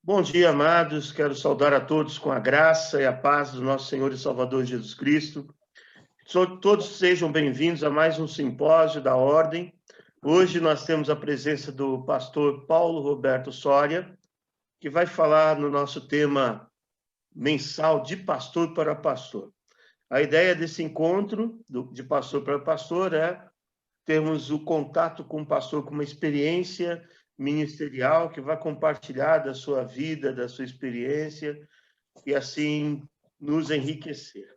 Bom dia, amados. Quero saudar a todos com a graça e a paz do nosso Senhor e Salvador Jesus Cristo. Todos sejam bem-vindos a mais um simpósio da Ordem. Hoje nós temos a presença do pastor Paulo Roberto Soria, que vai falar no nosso tema mensal de pastor para pastor. A ideia desse encontro de pastor para pastor é termos o contato com o pastor com uma experiência ministerial que vai compartilhar da sua vida, da sua experiência e assim nos enriquecer.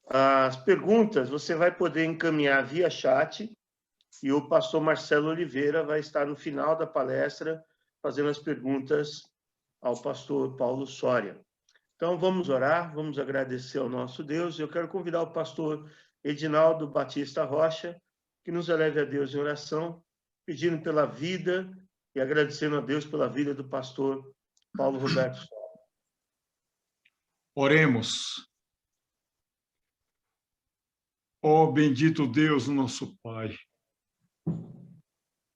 As perguntas você vai poder encaminhar via chat e o pastor Marcelo Oliveira vai estar no final da palestra fazendo as perguntas ao pastor Paulo Soria. Então vamos orar, vamos agradecer ao nosso Deus. Eu quero convidar o pastor Edinaldo Batista Rocha que nos eleve a Deus em oração, pedindo pela vida e agradecendo a Deus pela vida do pastor Paulo Roberto Soria. Oremos. Ó bendito Deus, nosso Pai,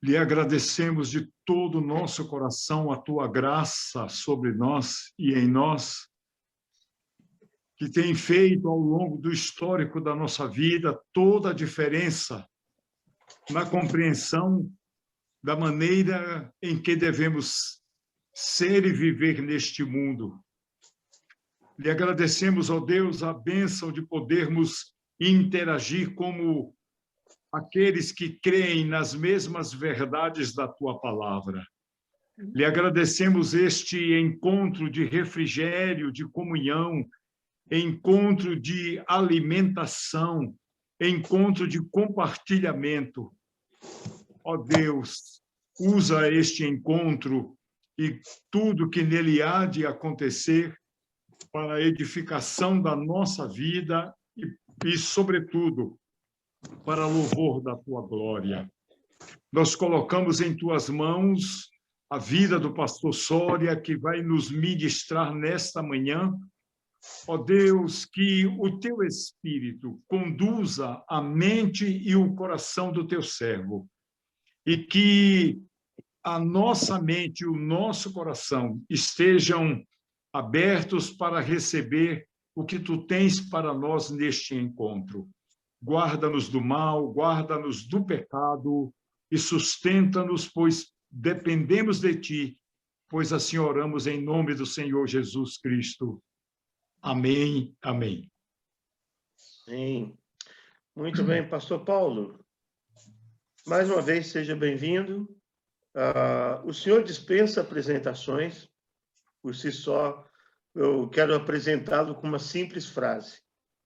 lhe agradecemos de todo o nosso coração a tua graça sobre nós e em nós, que tem feito ao longo do histórico da nossa vida toda a diferença na compreensão da maneira em que devemos ser e viver neste mundo. Lhe agradecemos, ó Deus, a bênção de podermos interagir como aqueles que creem nas mesmas verdades da tua palavra. Lhe agradecemos este encontro de refrigério, de comunhão, encontro de alimentação, encontro de compartilhamento. Ó Deus, usa este encontro e tudo que nele há de acontecer para a edificação da nossa vida e, sobretudo, para louvor da tua glória. Nós colocamos em tuas mãos a vida do pastor Soria, que vai nos ministrar nesta manhã. Ó Deus, que o teu Espírito conduza a mente e o coração do teu servo, e que a nossa mente e o nosso coração estejam abertos para receber o que tu tens para nós neste encontro. Guarda-nos do mal, guarda-nos do pecado e sustenta-nos, pois dependemos de ti, pois assim oramos em nome do Senhor Jesus Cristo. Amém, amém. Sim. Muito bem, pastor Paulo. Mais uma vez, seja bem-vindo. O senhor dispensa apresentações, por si só. Eu quero apresentá-lo com uma simples frase,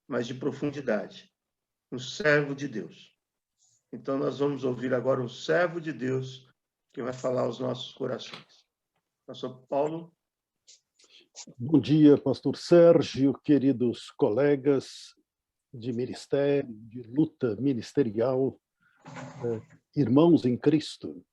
mas de profundidade. Um servo de Deus. Então, nós vamos ouvir agora um servo de Deus que vai falar aos nossos corações. Pastor Paulo. Bom dia, pastor Sérgio, queridos colegas de ministério, de luta ministerial, irmãos em Cristo.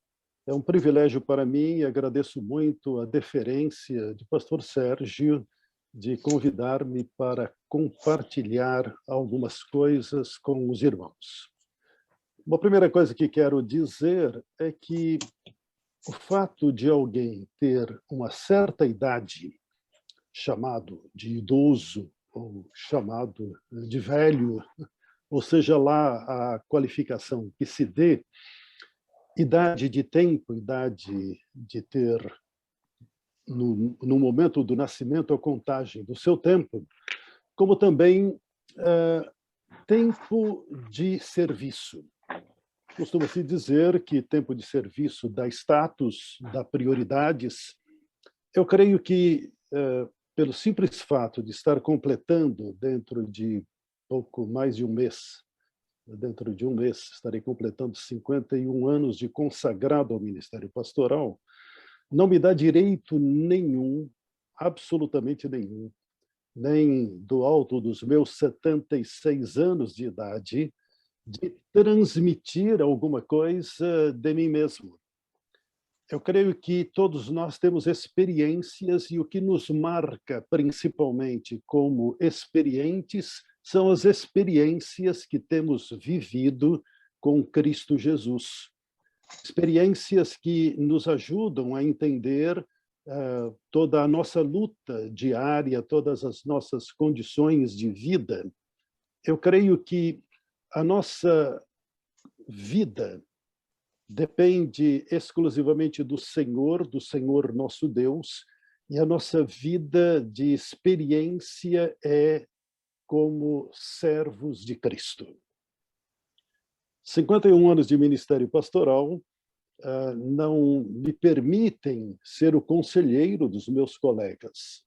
É um privilégio para mim e agradeço muito a deferência de pastor Sérgio de convidar-me para compartilhar algumas coisas com os irmãos. Uma primeira coisa que quero dizer é que o fato de alguém ter uma certa idade, chamado de idoso ou chamado de velho, ou seja lá a qualificação que se dê, idade de tempo, idade de ter, no momento do nascimento, a contagem do seu tempo, como também tempo de serviço. Costuma-se dizer que tempo de serviço dá status, dá prioridades. Eu creio que, pelo simples fato de estar completando dentro de pouco mais de um mês, estarei completando 51 anos de consagrado ao ministério pastoral, não me dá direito nenhum, absolutamente nenhum, nem do alto dos meus 76 anos de idade, de transmitir alguma coisa de mim mesmo. Eu creio que todos nós temos experiências e o que nos marca principalmente como experientes são as experiências que temos vivido com Cristo Jesus. Experiências que nos ajudam a entender toda a nossa luta diária, todas as nossas condições de vida, eu creio que a nossa vida depende exclusivamente do Senhor nosso Deus, e a nossa vida de experiência é como servos de Cristo. 51 anos de ministério pastoral não me permitem ser o conselheiro dos meus colegas.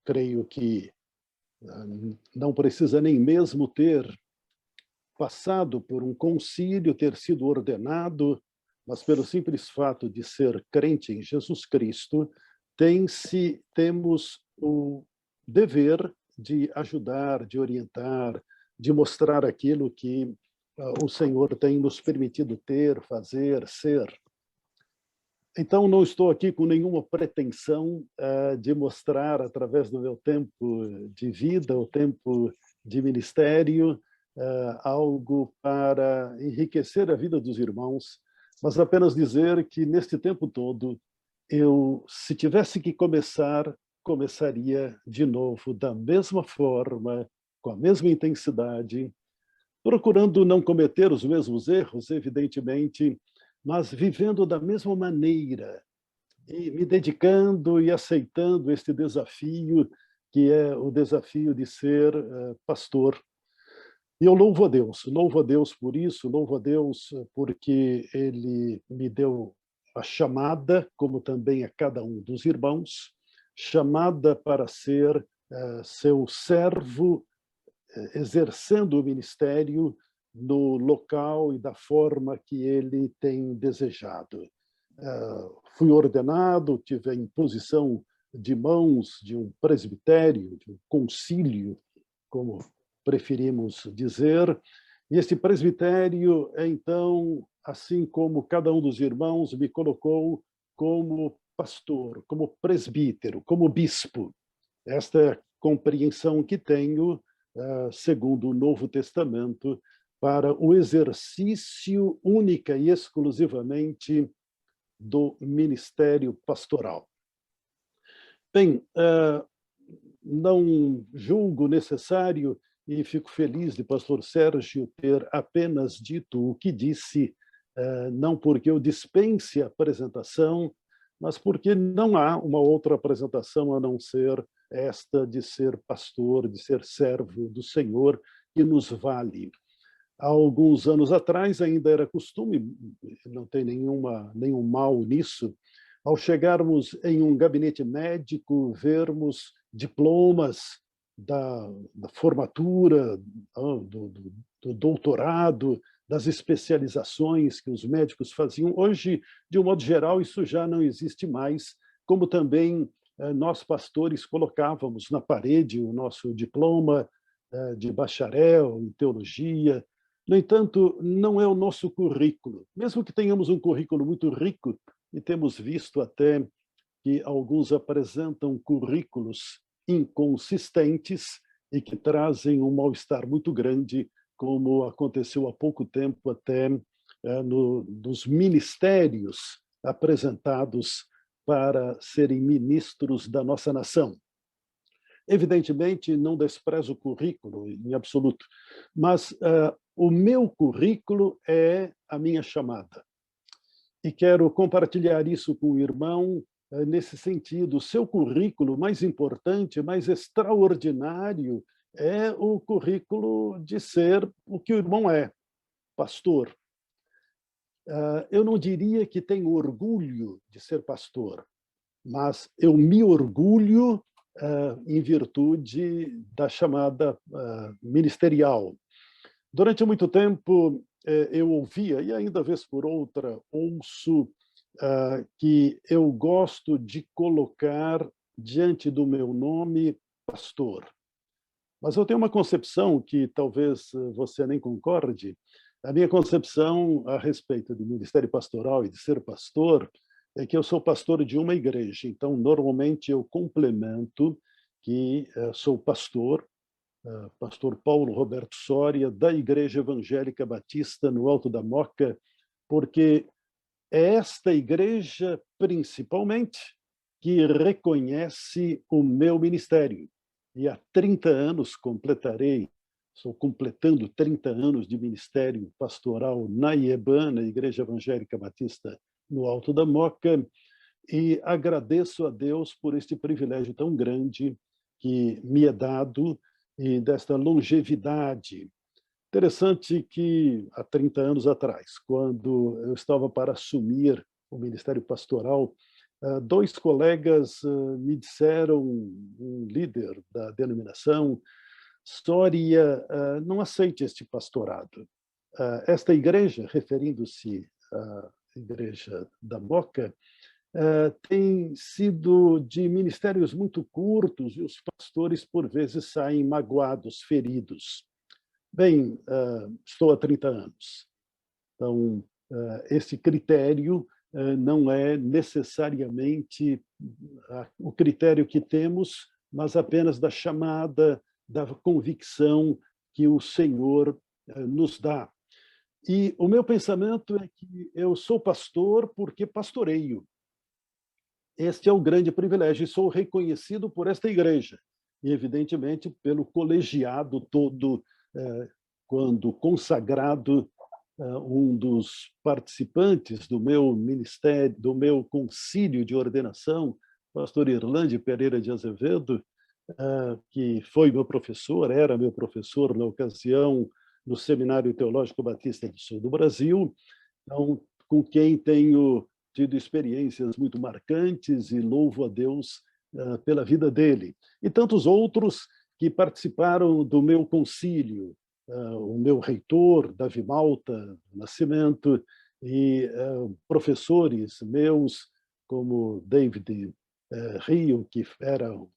Creio que não precisa nem mesmo ter passado por um concílio, ter sido ordenado, mas pelo simples fato de ser crente em Jesus Cristo, temos o dever de ajudar, de orientar, de mostrar aquilo que o Senhor tem nos permitido ter, fazer, ser. Então, não estou aqui com nenhuma pretensão de mostrar, através do meu tempo de vida, o tempo de ministério, algo para enriquecer a vida dos irmãos, mas apenas dizer que, neste tempo todo, se tivesse que começar, começaria de novo da mesma forma, com a mesma intensidade, procurando não cometer os mesmos erros, evidentemente, mas vivendo da mesma maneira e me dedicando e aceitando este desafio, que é o desafio de ser pastor. E eu louvo a Deus por isso, louvo a Deus porque Ele me deu a chamada, como também a cada um dos irmãos, chamada para ser seu servo, exercendo o ministério no local e da forma que ele tem desejado. Fui ordenado, tive a imposição de mãos de um presbitério, de um concílio, como preferimos dizer, e este presbitério, então, assim como cada um dos irmãos, me colocou como pastor, como presbítero, como bispo. Esta é a compreensão que tenho, segundo o Novo Testamento, para o exercício única e exclusivamente do ministério pastoral. Bem, não julgo necessário, e fico feliz de pastor Sérgio ter apenas dito o que disse, não porque eu dispense a apresentação, mas porque não há uma outra apresentação a não ser esta de ser pastor, de ser servo do Senhor, que nos vale. Há alguns anos atrás ainda era costume, não tem nenhum mal nisso, ao chegarmos em um gabinete médico, vermos diplomas da formatura, do doutorado, das especializações que os médicos faziam. Hoje, de um modo geral, isso já não existe mais, como também nós, pastores, colocávamos na parede o nosso diploma de bacharel em teologia. No entanto, não é o nosso currículo. Mesmo que tenhamos um currículo muito rico, e temos visto até que alguns apresentam currículos inconsistentes e que trazem um mal-estar muito grande, como aconteceu há pouco tempo até nos ministérios apresentados para serem ministros da nossa nação. Evidentemente, não desprezo o currículo, em absoluto, mas o meu currículo é a minha chamada. E quero compartilhar isso com o irmão nesse sentido. O seu currículo mais importante, mais extraordinário, é o currículo de ser o que o irmão é, pastor. Eu não diria que tenho orgulho de ser pastor, mas eu me orgulho em virtude da chamada ministerial. Durante muito tempo, eu ouvia, e ainda vez por outra, ouço que eu gosto de colocar diante do meu nome pastor. Mas eu tenho uma concepção que talvez você nem concorde. A minha concepção a respeito do ministério pastoral e de ser pastor é que eu sou pastor de uma igreja. Então, normalmente, eu complemento que sou pastor Paulo Roberto Soria, da Igreja Evangélica Batista no Alto da Moca, porque é esta igreja, principalmente, que reconhece o meu ministério. E há 30 anos estou completando 30 anos de ministério pastoral na IEBAN, na Igreja Evangélica Batista no Alto da Moca, e agradeço a Deus por este privilégio tão grande que me é dado e desta longevidade. Interessante que, há 30 anos atrás, quando eu estava para assumir o ministério pastoral, dois colegas me disseram, um líder da denominação, Soria, não aceite este pastorado. Esta igreja, referindo-se à Igreja da Moca, tem sido de ministérios muito curtos e os pastores, por vezes, saem magoados, feridos. Bem, estou há 30 anos. Então, esse critério não é necessariamente o critério que temos, mas apenas da chamada, da convicção que o Senhor nos dá. E o meu pensamento é que eu sou pastor porque pastoreio. Este é o grande privilégio e sou reconhecido por esta igreja e, evidentemente, pelo colegiado todo, quando consagrado um dos participantes do meu ministério, do meu concílio de ordenação, pastor Irlande Pereira de Azevedo, que foi meu professor, era meu professor na ocasião no Seminário Teológico Batista do Sul do Brasil, então, com quem tenho tido experiências muito marcantes e louvo a Deus pela vida dele. E tantos outros que participaram do meu concílio, o meu reitor, Davi Malta Nascimento, e professores meus, como David Rio, que era um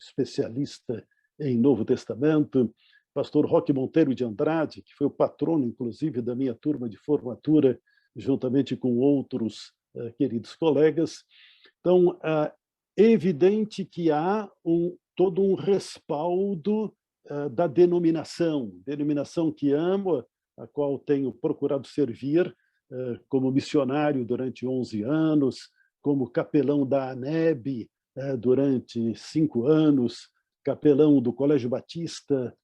especialista em Novo Testamento, pastor Roque Monteiro de Andrade, que foi o patrono, inclusive, da minha turma de formatura, juntamente com outros queridos colegas. Então, é evidente que há todo um respaldo da denominação que amo, a qual tenho procurado servir como missionário durante 11 anos, como capelão da ANEB durante 5 anos, capelão do Colégio Batista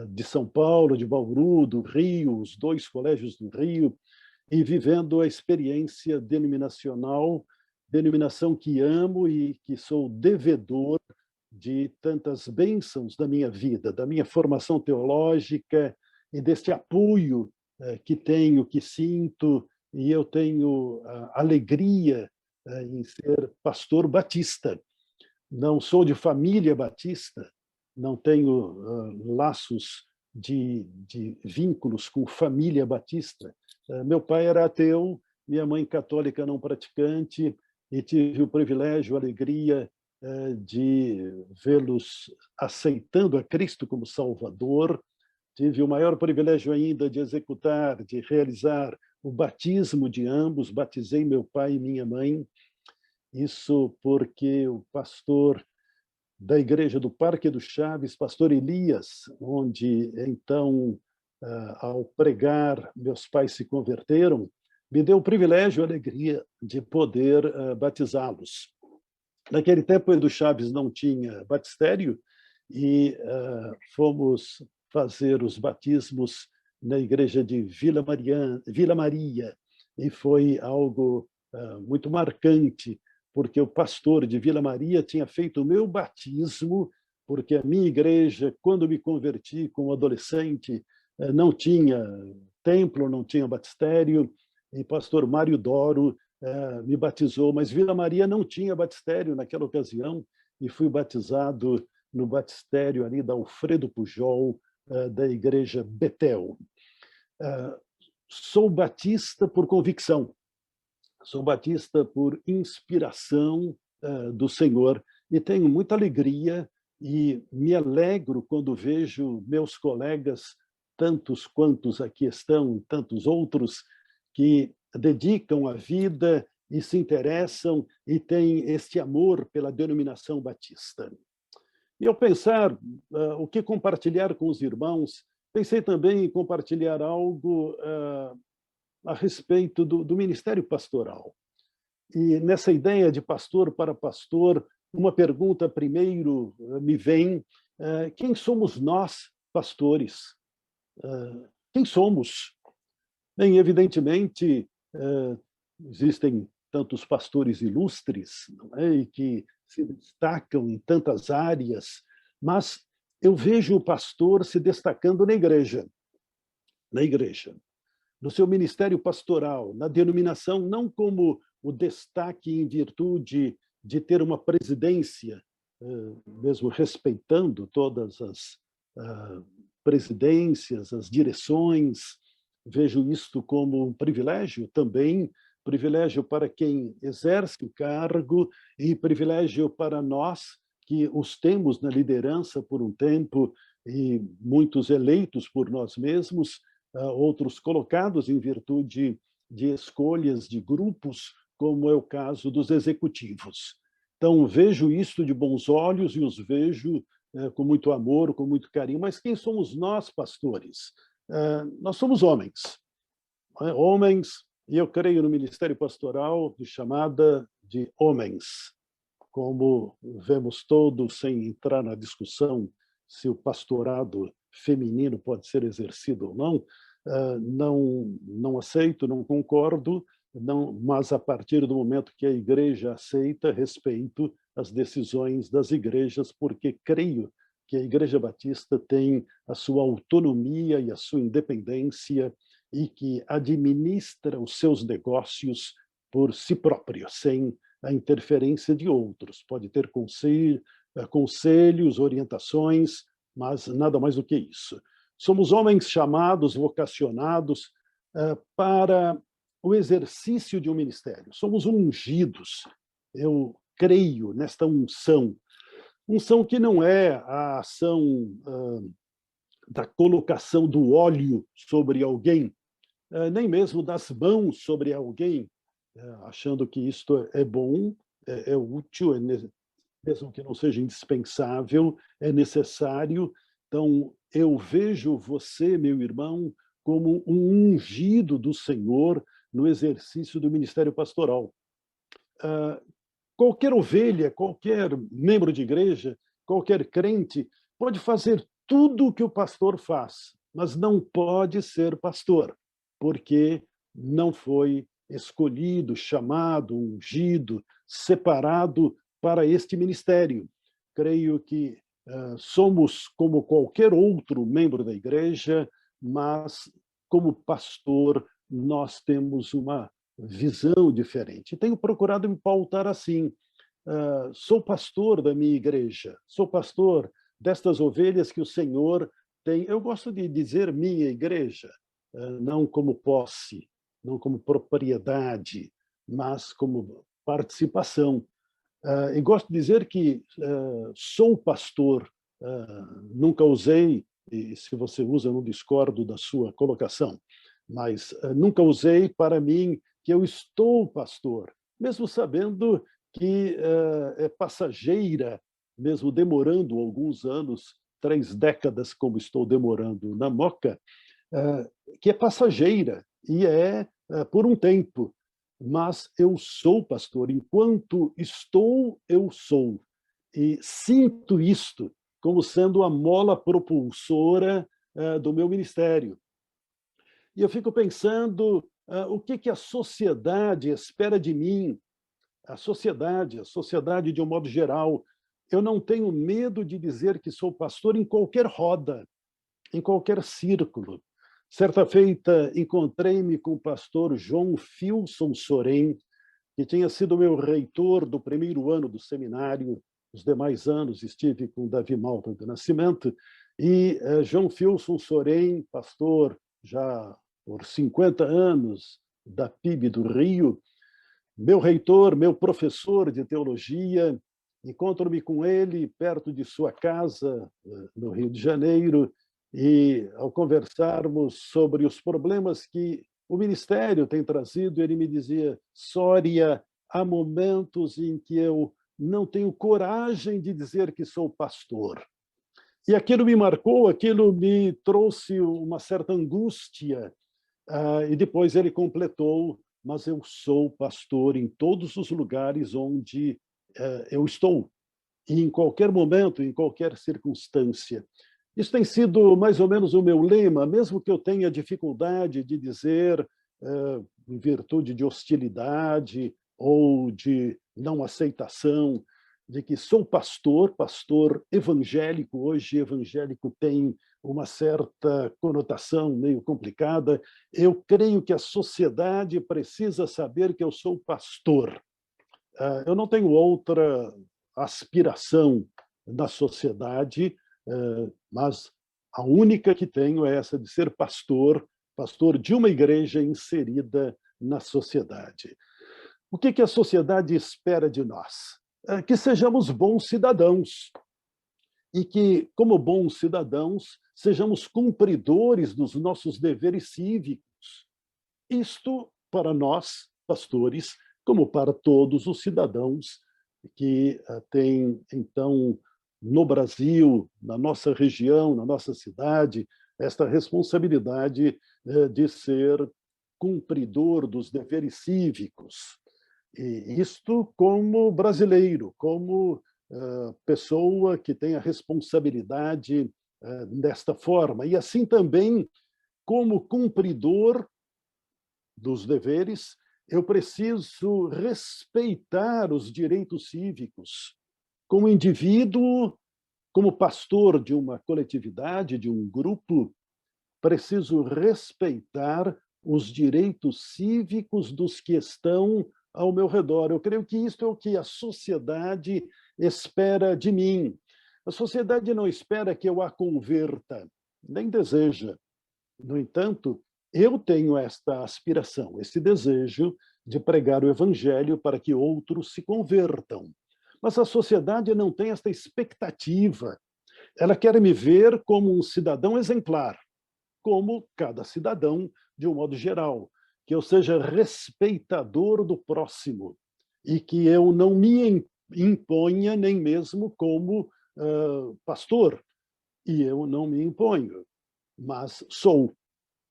de São Paulo, de Bauru, do Rio, os 2 colégios do Rio, e vivendo a experiência denominacional, denominação que amo e que sou devedor de tantas bênçãos da minha vida, da minha formação teológica e deste apoio que tenho, que sinto, e eu tenho a alegria em ser pastor batista. Não sou de família batista, não tenho laços de vínculos com família batista. Meu pai era ateu, minha mãe católica não praticante, e tive o privilégio, a alegria de vê-los aceitando a Cristo como Salvador. Tive o maior privilégio ainda de executar, de realizar o batismo de ambos, batizei meu pai e minha mãe. Isso porque o pastor da igreja do Parque do Chaves, pastor Elias, onde então, ao pregar, meus pais se converteram, me deu o privilégio e a alegria de poder batizá-los. Naquele tempo, o Edu Chaves não tinha batistério e fomos fazer os batismos na igreja de Vila Maria, e foi algo muito marcante, porque o pastor de Vila Maria tinha feito o meu batismo, porque a minha igreja, quando me converti como adolescente, não tinha templo, não tinha batistério, e pastor Mário Doro me batizou, mas Vila Maria não tinha batistério naquela ocasião, e fui batizado no batistério ali da Alfredo Pujol, da igreja Betel. Sou batista por convicção, sou batista por inspiração do Senhor, e tenho muita alegria e me alegro quando vejo meus colegas, tantos quantos aqui estão, e tantos outros, que dedicam a vida e se interessam e têm este amor pela denominação batista. E ao pensar o que compartilhar com os irmãos, pensei também em compartilhar algo a respeito do ministério pastoral. E nessa ideia de pastor para pastor, uma pergunta primeiro me vem: quem somos nós, pastores? Quem somos? Bem, evidentemente, existem tantos pastores ilustres, não é? E que se destacam em tantas áreas, mas eu vejo o pastor se destacando na igreja, no seu ministério pastoral, na denominação, não como o destaque em virtude de ter uma presidência, mesmo respeitando todas as presidências, as direções. Vejo isto como um privilégio também, privilégio para quem exerce o cargo e privilégio para nós que os temos na liderança por um tempo, e muitos eleitos por nós mesmos, outros colocados em virtude de escolhas de grupos, como é o caso dos executivos. Então, vejo isto de bons olhos e os vejo com muito amor, com muito carinho. Mas quem somos nós, pastores? Nós somos homens. Homens, e eu creio no ministério pastoral de chamada de homens. Como vemos todos, sem entrar na discussão se o pastorado feminino pode ser exercido ou não, não aceito, não concordo, mas a partir do momento que a igreja aceita, respeito as decisões das igrejas, porque creio que a Igreja Batista tem a sua autonomia e a sua independência e que administra os seus negócios por si própria, sem a interferência de outros. Pode ter conselhos, orientações, mas nada mais do que isso. Somos homens chamados, vocacionados para o exercício de um ministério. Somos ungidos. Eu creio nesta unção. Unção que não é a ação da colocação do óleo sobre alguém, nem mesmo das mãos sobre alguém, achando que isto é bom, é útil, mesmo que não seja indispensável, é necessário. Então, eu vejo você, meu irmão, como um ungido do Senhor no exercício do ministério pastoral. Qualquer ovelha, qualquer membro de igreja, qualquer crente pode fazer tudo o que o pastor faz, mas não pode ser pastor, porque não foi escolhido, chamado, ungido, separado para este ministério. Creio que somos como qualquer outro membro da igreja, mas como pastor nós temos uma visão diferente. Tenho procurado me pautar assim. Sou pastor da minha igreja, sou pastor destas ovelhas que o Senhor tem. Eu gosto de dizer minha igreja, não como posse, não como propriedade, mas como participação. E gosto de dizer que sou pastor, nunca usei, e se você usa, eu não discordo da sua colocação, mas nunca usei para mim que eu estou pastor, mesmo sabendo que é passageira, mesmo demorando alguns anos, 3 décadas, como estou demorando na Moca, que é passageira e é por um tempo. Mas eu sou pastor, enquanto estou, eu sou. E sinto isto como sendo a mola propulsora do meu ministério. E eu fico pensando o que a sociedade espera de mim, a sociedade de um modo geral. Eu não tenho medo de dizer que sou pastor em qualquer roda, em qualquer círculo. Certa feita, encontrei-me com o pastor João Filson Sorém, que tinha sido meu reitor do primeiro ano do seminário. Os demais anos estive com Davi Malta do Nascimento. E João Filson Sorém, pastor já por 50 anos da PIB do Rio, meu reitor, meu professor de teologia. Encontro-me com ele perto de sua casa, no Rio de Janeiro, e ao conversarmos sobre os problemas que o ministério tem trazido, ele me dizia: Soria, há momentos em que eu não tenho coragem de dizer que sou pastor. E aquilo me marcou, aquilo me trouxe uma certa angústia, E depois ele completou: mas eu sou pastor em todos os lugares onde eu estou, e em qualquer momento, em qualquer circunstância. Isso tem sido mais ou menos o meu lema, mesmo que eu tenha dificuldade de dizer, em virtude de hostilidade ou de não aceitação, de que sou pastor, pastor evangélico. Hoje, evangélico tem uma certa conotação meio complicada. Eu creio que a sociedade precisa saber que eu sou pastor. Eu não tenho outra aspiração da sociedade, mas a única que tenho é essa de ser pastor, pastor de uma igreja inserida na sociedade. O que a sociedade espera de nós? Que sejamos bons cidadãos e que, como bons cidadãos, sejamos cumpridores dos nossos deveres cívicos. Isto para nós, pastores, como para todos os cidadãos que têm, então, no Brasil, na nossa região, na nossa cidade, esta responsabilidade de ser cumpridor dos deveres cívicos. E isto como brasileiro, como pessoa que tem a responsabilidade desta forma. E assim também, como cumpridor dos deveres, eu preciso respeitar os direitos cívicos. Como indivíduo, como pastor de uma coletividade, de um grupo, preciso respeitar os direitos cívicos dos que estão ao meu redor. Eu creio que isto é o que a sociedade espera de mim. A sociedade não espera que eu a converta, nem deseja. No entanto, eu tenho esta aspiração, esse desejo de pregar o evangelho para que outros se convertam. Mas a sociedade não tem esta expectativa. Ela quer me ver como um cidadão exemplar, como cada cidadão, de um modo geral, que eu seja respeitador do próximo e que eu não me imponha nem mesmo como pastor. E eu não me imponho, mas sou.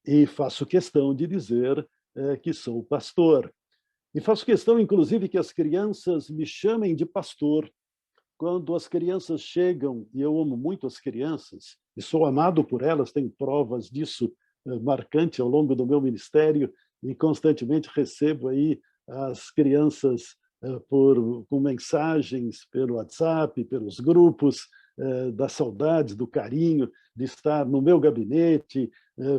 E faço questão de dizer que sou pastor. E faço questão, inclusive, que as crianças me chamem de pastor. Quando as crianças chegam, e eu amo muito as crianças, e sou amado por elas, tenho provas disso marcante ao longo do meu ministério, e constantemente recebo aí as crianças com mensagens pelo WhatsApp, pelos grupos, da saudade, do carinho de estar no meu gabinete,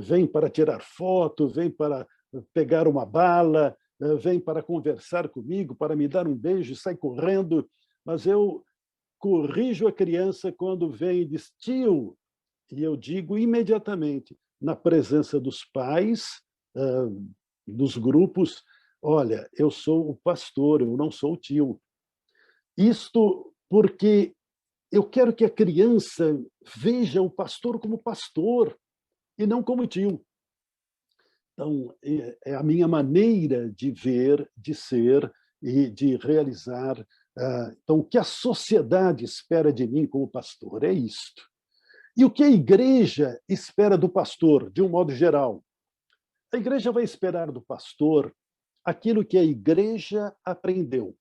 vem para tirar foto, vem para pegar uma bala, vem para conversar comigo, para me dar um beijo e sai correndo, mas eu corrijo a criança quando vem e diz tio, e eu digo imediatamente, na presença dos pais, dos grupos, olha, eu sou o pastor, eu não sou o tio. Isto porque eu quero que a criança veja o pastor como pastor e não como tio. Então, é a minha maneira de ver, de ser e de realizar. Então, o que a sociedade espera de mim como pastor é isto. E o que a igreja espera do pastor, de um modo geral? A igreja vai esperar do pastor aquilo que a igreja aprendeu.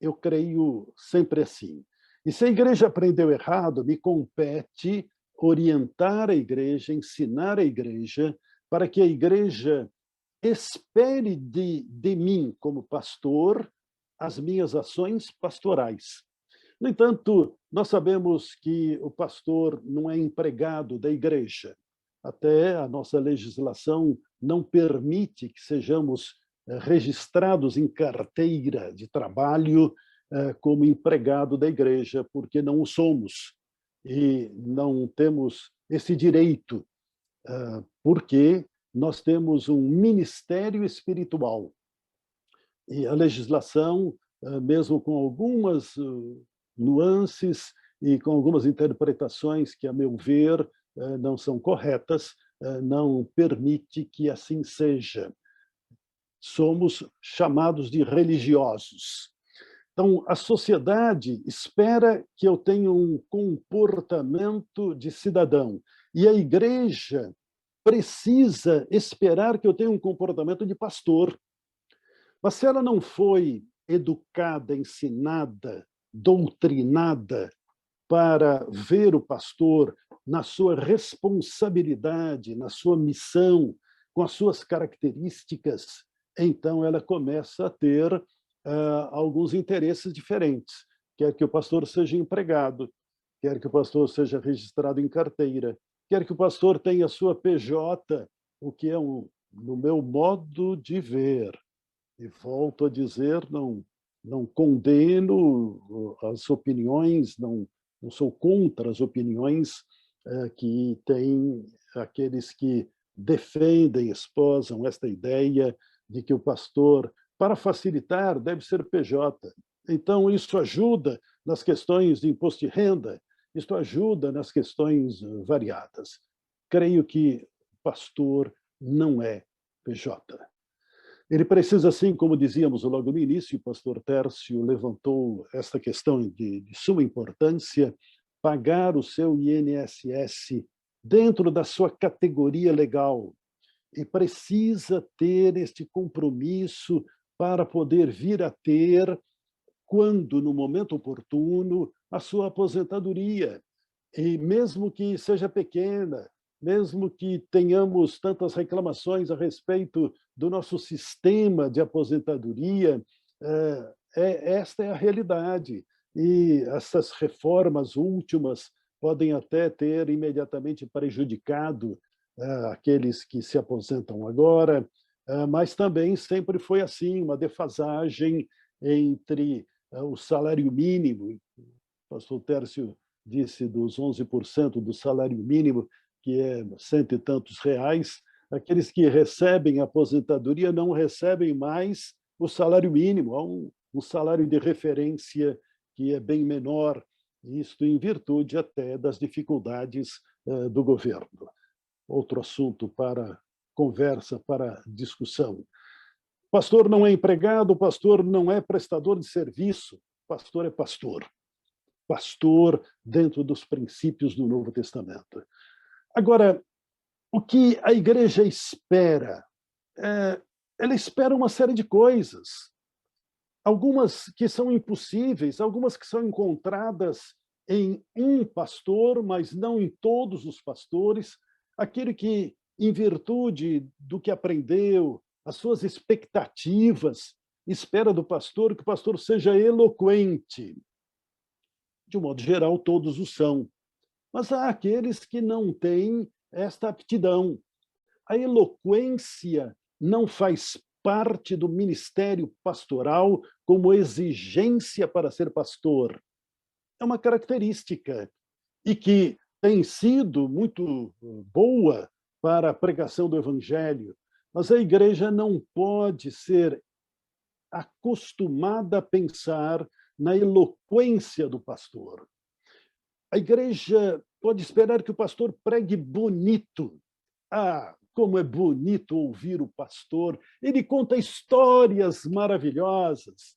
Eu creio sempre assim. E se a igreja aprendeu errado, me compete orientar a igreja, ensinar a igreja, para que a igreja espere de mim, como pastor, as minhas ações pastorais. No entanto, nós sabemos que o pastor não é empregado da igreja. Até a nossa legislação não permite que sejamos registrados em carteira de trabalho como empregado da igreja, porque não o somos e não temos esse direito, porque nós temos um ministério espiritual. E a legislação, mesmo com algumas nuances e com algumas interpretações que, a meu ver, não são corretas, não permite que assim seja. Somos chamados de religiosos. Então, a sociedade espera que eu tenha um comportamento de cidadão. E a igreja precisa esperar que eu tenha um comportamento de pastor. Mas se ela não foi educada, ensinada, doutrinada para ver o pastor na sua responsabilidade, na sua missão, com as suas características, então ela começa a ter alguns interesses diferentes. Quer que o pastor seja empregado, quer que o pastor seja registrado em carteira, quer que o pastor tenha sua PJ, o que é, no meu modo de ver, e volto a dizer, não condeno as opiniões, não sou contra as opiniões que têm aqueles que defendem, esposam esta ideia de que o pastor, para facilitar, deve ser PJ. Então, isso ajuda nas questões de imposto de renda, isso ajuda nas questões variadas. Creio que pastor não é PJ. Ele precisa, assim como dizíamos logo no início, o pastor Tércio levantou esta questão de suma importância, pagar o seu INSS dentro da sua categoria legal, e precisa ter este compromisso para poder vir a ter, quando, no momento oportuno, a sua aposentadoria. E mesmo que seja pequena, mesmo que tenhamos tantas reclamações a respeito do nosso sistema de aposentadoria, esta é a realidade. E essas reformas últimas podem até ter imediatamente prejudicado aqueles que se aposentam agora, mas também sempre foi assim, uma defasagem entre o salário mínimo, o pastor Tércio disse dos 11% do salário mínimo, que é cento e tantos reais, aqueles que recebem aposentadoria não recebem mais o salário mínimo, há um salário de referência que é bem menor, isto em virtude até das dificuldades do governo. Outro assunto para conversa, para discussão. Pastor não é empregado, pastor não é prestador de serviço, pastor é pastor. Pastor dentro dos princípios do Novo Testamento. Agora, o que a igreja espera? Ela espera uma série de coisas. Algumas que são impossíveis, algumas que são encontradas em um pastor, mas não em todos os pastores. Aquele que, em virtude do que aprendeu, as suas expectativas, espera do pastor que o pastor seja eloquente. De um modo geral, todos o são. Mas há aqueles que não têm esta aptidão. A eloquência não faz parte do ministério pastoral como exigência para ser pastor. É uma característica e que tem sido muito boa para a pregação do evangelho, mas a igreja não pode ser acostumada a pensar na eloquência do pastor. A igreja pode esperar que o pastor pregue bonito. Como é bonito ouvir o pastor. Ele conta histórias maravilhosas,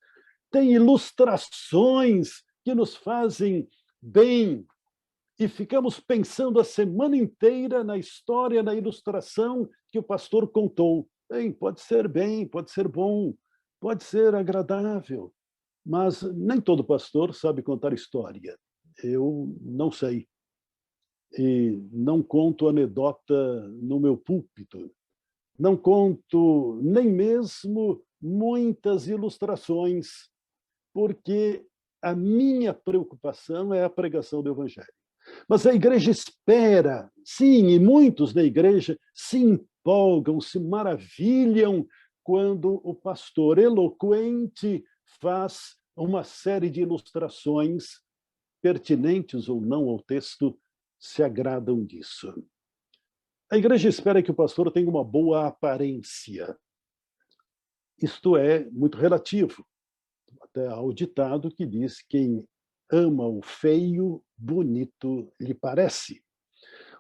tem ilustrações que nos fazem bem, e ficamos pensando a semana inteira na história, na ilustração que o pastor contou. Bem, pode ser bom, pode ser agradável, mas nem todo pastor sabe contar história. Eu não sei. E não conto anedota no meu púlpito. Não conto nem mesmo muitas ilustrações, porque a minha preocupação é a pregação do evangelho. Mas a igreja espera, sim, e muitos da igreja se empolgam, se maravilham quando o pastor eloquente faz uma série de ilustrações pertinentes ou não ao texto, se agradam disso. A igreja espera que o pastor tenha uma boa aparência. Isto é muito relativo. Até há o ditado que diz: quem ama o feio, bonito lhe parece.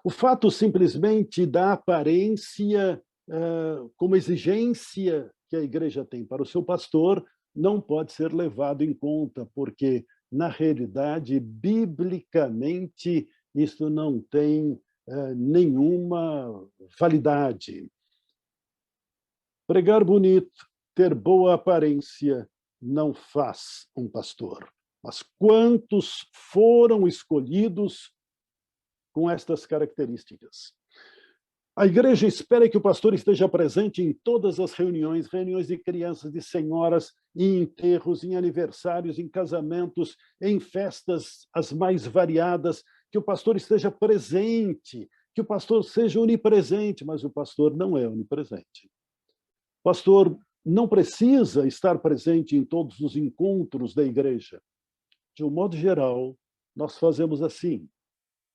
O fato simplesmente da aparência como exigência que a igreja tem para o seu pastor não pode ser levado em conta, porque, na realidade, biblicamente, isso não tem nenhuma validade. Pregar bonito, ter boa aparência, não faz um pastor. Mas quantos foram escolhidos com estas características? A igreja espera que o pastor esteja presente em todas as reuniões, reuniões de crianças, de senhoras, em enterros, em aniversários, em casamentos, em festas as mais variadas, que o pastor esteja presente, que o pastor seja onipresente, mas o pastor não é onipresente. O pastor não precisa estar presente em todos os encontros da igreja. De um modo geral, nós fazemos assim.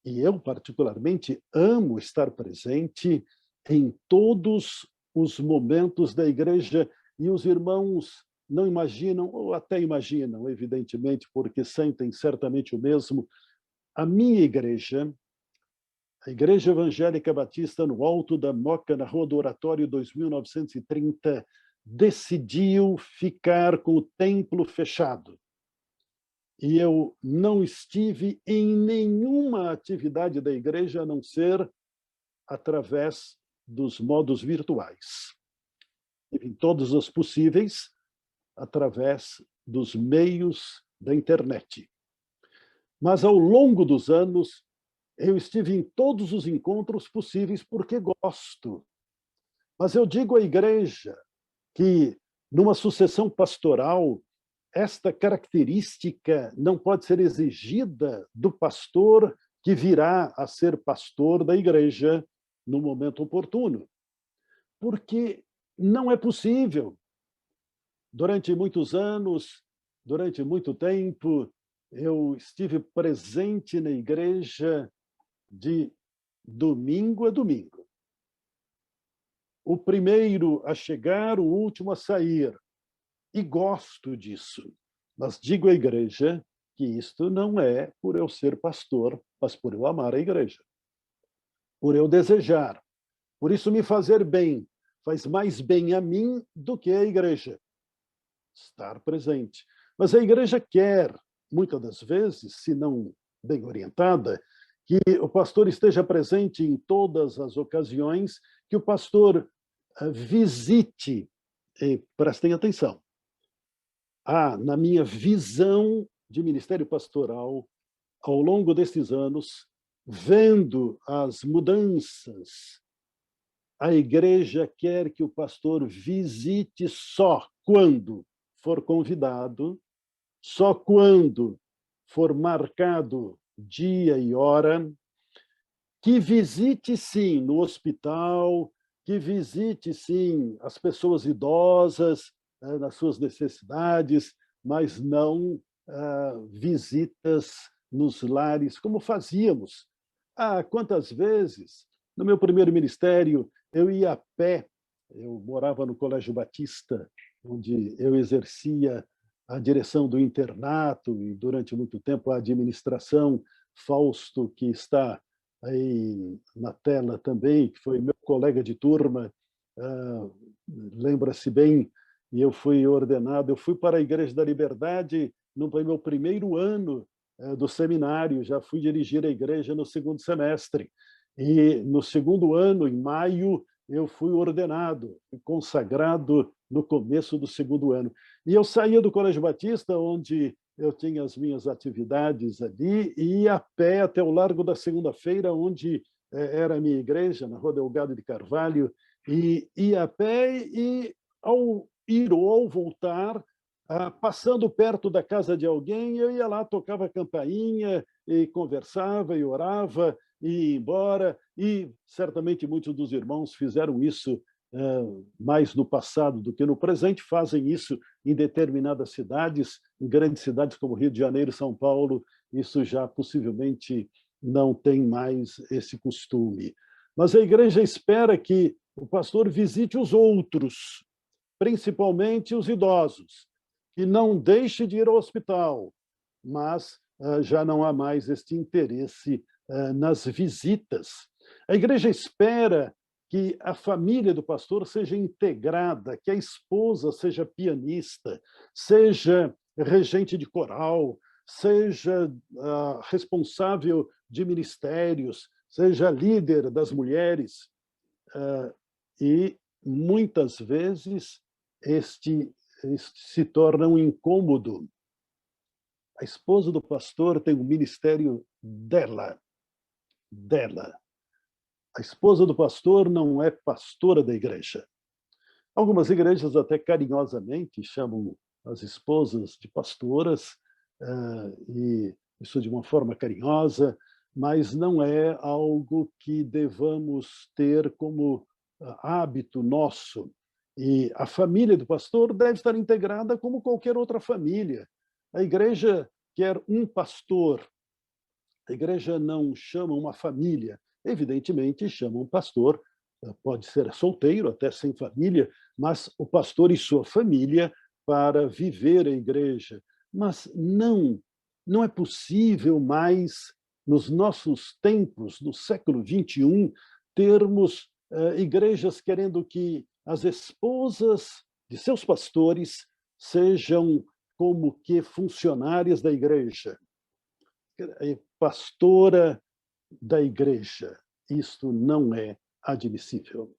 E eu, particularmente, amo estar presente em todos os momentos da igreja, e os irmãos não imaginam, ou até imaginam, evidentemente, porque sentem certamente o mesmo. A minha igreja, a Igreja Evangélica Batista no Alto da Moca, na Rua do Oratório 2930, decidiu ficar com o templo fechado. E eu não estive em nenhuma atividade da igreja a não ser através dos modos virtuais. Em todos os possíveis, através dos meios da internet. Mas, ao longo dos anos, eu estive em todos os encontros possíveis porque gosto. Mas eu digo à igreja que, numa sucessão pastoral, esta característica não pode ser exigida do pastor que virá a ser pastor da igreja no momento oportuno, porque não é possível. Durante muitos anos, durante muito tempo, eu estive presente na igreja de domingo a domingo. O primeiro a chegar, o último a sair. E gosto disso. Mas digo à igreja que isto não é por eu ser pastor, mas por eu amar a igreja. Por eu desejar. Por isso me fazer bem. Faz mais bem a mim do que a igreja. Estar presente. Mas a igreja quer, muitas das vezes, se não bem orientada, que o pastor esteja presente em todas as ocasiões, que o pastor visite, e prestem atenção, na minha visão de ministério pastoral, ao longo destes anos, vendo as mudanças, a igreja quer que o pastor visite só quando for convidado, só quando for marcado dia e hora, que visite, sim, no hospital, que visite, sim, as pessoas idosas, nas suas necessidades, mas não visitas nos lares, como fazíamos. Quantas vezes, no meu primeiro ministério, eu ia a pé, eu morava no Colégio Batista, onde eu exercia a direção do internato e, durante muito tempo, a administração. Fausto, que está aí na tela também, que foi meu colega de turma, lembra-se bem, e eu fui ordenado, eu fui para a Igreja da Liberdade no meu primeiro ano do seminário, já fui dirigir a igreja no segundo semestre. E no segundo ano, em maio, eu fui ordenado, consagrado no começo do segundo ano. E eu saía do Colégio Batista, onde eu tinha as minhas atividades ali, e ia a pé até o Largo da Segunda-feira, onde era a minha igreja, na Rua Delgado de Carvalho, e ia a pé, e ao ir ou ao voltar, passando perto da casa de alguém, eu ia lá, tocava a campainha, e conversava, e orava, e ia embora, e certamente muitos dos irmãos fizeram isso mais no passado do que no presente, fazem isso em determinadas cidades, em grandes cidades como Rio de Janeiro, São Paulo, isso já possivelmente não tem mais esse costume. Mas a igreja espera que o pastor visite os outros, principalmente os idosos, que não deixe de ir ao hospital, mas já não há mais este interesse nas visitas. A igreja espera que a família do pastor seja integrada, que a esposa seja pianista, seja regente de coral, seja responsável de ministérios, seja líder das mulheres, e muitas vezes este se torna um incômodo. A esposa do pastor tem o ministério dela. A esposa do pastor não é pastora da igreja. Algumas igrejas até carinhosamente chamam as esposas de pastoras, e isso de uma forma carinhosa, mas não é algo que devamos ter como hábito nosso. E a família do pastor deve estar integrada como qualquer outra família. A igreja quer um pastor. A igreja não chama uma família. Evidentemente, chama um pastor, pode ser solteiro, até sem família, mas o pastor e sua família para viver a igreja. Mas não é possível mais, nos nossos tempos, no século XXI, termos igrejas querendo que as esposas de seus pastores sejam como que funcionárias da igreja. Pastora da igreja. Isto não é admissível.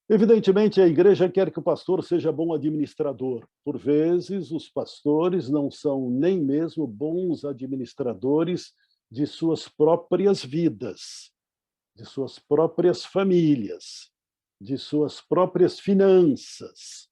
Evidentemente, a igreja quer que o pastor seja bom administrador. Por vezes, os pastores não são nem mesmo bons administradores de suas próprias vidas, de suas próprias famílias, de suas próprias finanças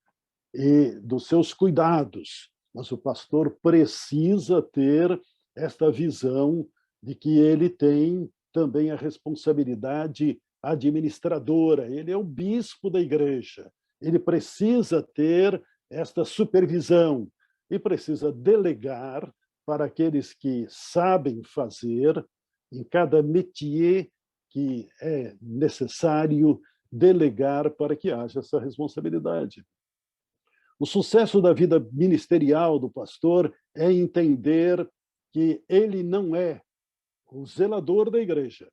e dos seus cuidados. Mas o pastor precisa ter esta visão de que ele tem também a responsabilidade administradora, ele é o bispo da igreja, ele precisa ter esta supervisão e precisa delegar para aqueles que sabem fazer, em cada métier que é necessário delegar para que haja essa responsabilidade. O sucesso da vida ministerial do pastor é entender que ele não é o zelador da igreja.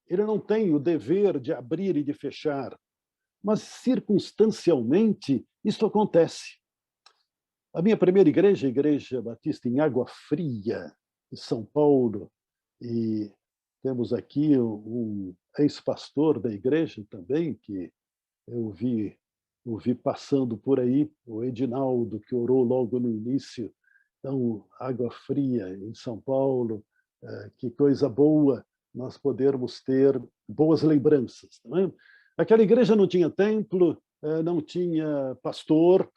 Ele não tem o dever de abrir e de fechar, mas circunstancialmente isso acontece. A minha primeira igreja, a Igreja Batista em Água Fria, em São Paulo, e temos aqui um ex-pastor da igreja também, que eu vi passando por aí, o Edinaldo, que orou logo no início. Então, Água Fria em São Paulo, que coisa boa nós podermos ter boas lembranças. Não é? Aquela igreja não tinha templo, não tinha pastor,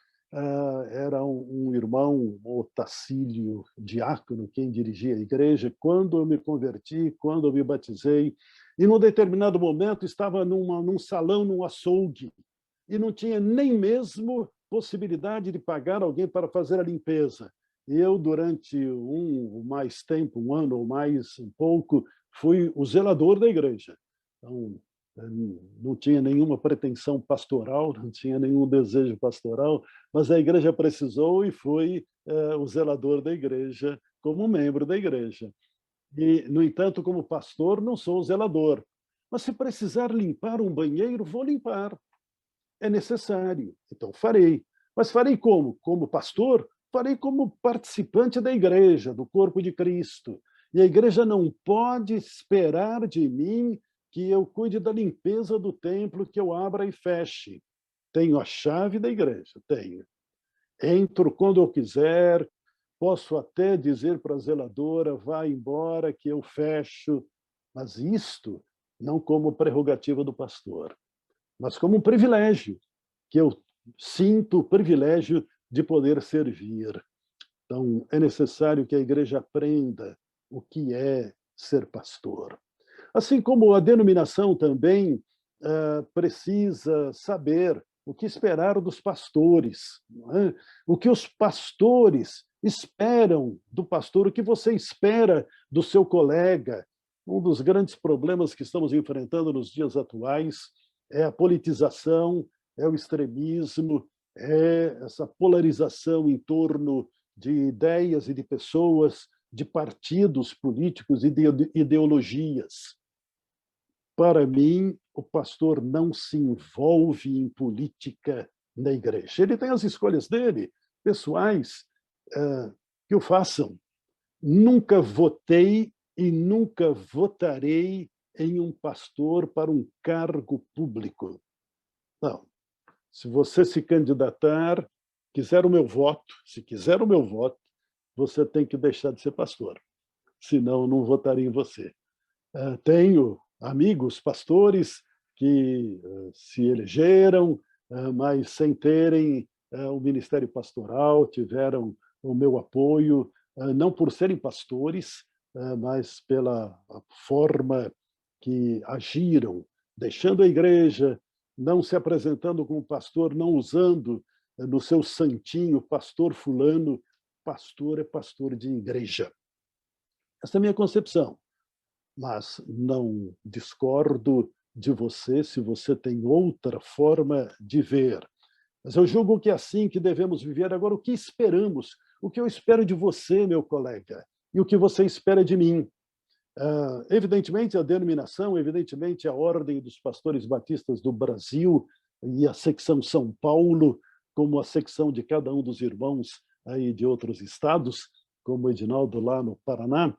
era um irmão, o Tacílio Diácono, quem dirigia a igreja. Quando eu me converti, quando eu me batizei, e num determinado momento estava num salão, num açougue, e não tinha nem mesmo possibilidade de pagar alguém para fazer a limpeza. E eu, durante mais tempo, um ano ou mais, um pouco, fui o zelador da igreja. Então, não tinha nenhuma pretensão pastoral, não tinha nenhum desejo pastoral, mas a igreja precisou e fui o zelador da igreja, como membro da igreja. E, no entanto, como pastor, não sou o zelador. Mas se precisar limpar um banheiro, vou limpar. É necessário, então farei. Mas farei como? Como pastor? Farei como participante da igreja, do corpo de Cristo. E a igreja não pode esperar de mim que eu cuide da limpeza do templo, que eu abra e feche. Tenho a chave da igreja, tenho. Entro quando eu quiser, posso até dizer para a zeladora, vá embora que eu fecho, mas isto não como prerrogativa do pastor, mas como um privilégio, que eu sinto o privilégio de poder servir. Então, é necessário que a igreja aprenda o que é ser pastor. Assim como a denominação também precisa saber o que esperar dos pastores, não é? O que os pastores esperam do pastor, o que você espera do seu colega. Um dos grandes problemas que estamos enfrentando nos dias atuais é a politização, é o extremismo, é essa polarização em torno de ideias e de pessoas, de partidos políticos e de ideologias. Para mim, o pastor não se envolve em política na igreja. Ele tem as escolhas dele, pessoais, que o façam. Nunca votei e nunca votarei em um pastor para um cargo público. Não. Se você se candidatar, quiser o meu voto, se quiser o meu voto, você tem que deixar de ser pastor. Senão, eu não votaria em você. Tenho amigos pastores que se elegeram, mas sem terem o ministério pastoral, tiveram o meu apoio, não por serem pastores, mas pela forma que agiram, deixando a igreja, não se apresentando como pastor, não usando no seu santinho pastor fulano. Pastor é pastor de igreja. Essa é a minha concepção, mas não discordo de você se você tem outra forma de ver. Mas eu julgo que é assim que devemos viver. Agora, o que esperamos? O que eu espero de você, meu colega? E o que você espera de mim? Evidentemente, a denominação, evidentemente, a Ordem dos Pastores Batistas do Brasil e a secção São Paulo, como a secção de cada um dos irmãos aí de outros estados, como o Edinaldo lá no Paraná,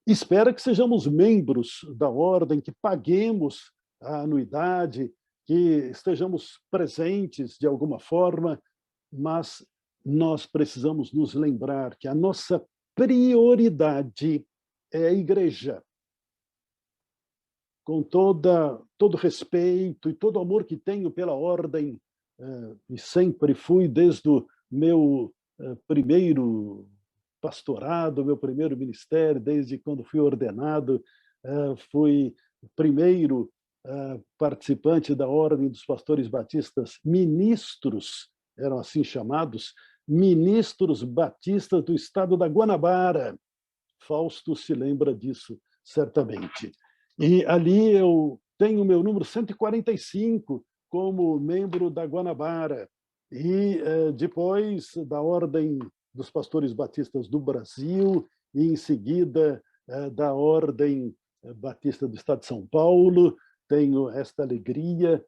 espera que sejamos membros da Ordem, que paguemos a anuidade, que estejamos presentes de alguma forma, mas nós precisamos nos lembrar que a nossa prioridade é a igreja. Com todo respeito e todo amor que tenho pela ordem, e sempre fui desde o meu primeiro pastorado, meu primeiro ministério, desde quando fui ordenado, fui primeiro participante da Ordem dos Pastores Batistas, ministros, eram assim chamados, ministros batistas do estado da Guanabara. Fausto se lembra disso, certamente. E ali eu tenho o meu número 145 como membro da Guanabara. E depois da Ordem dos Pastores Batistas do Brasil, e em seguida da Ordem Batista do Estado de São Paulo, tenho esta alegria.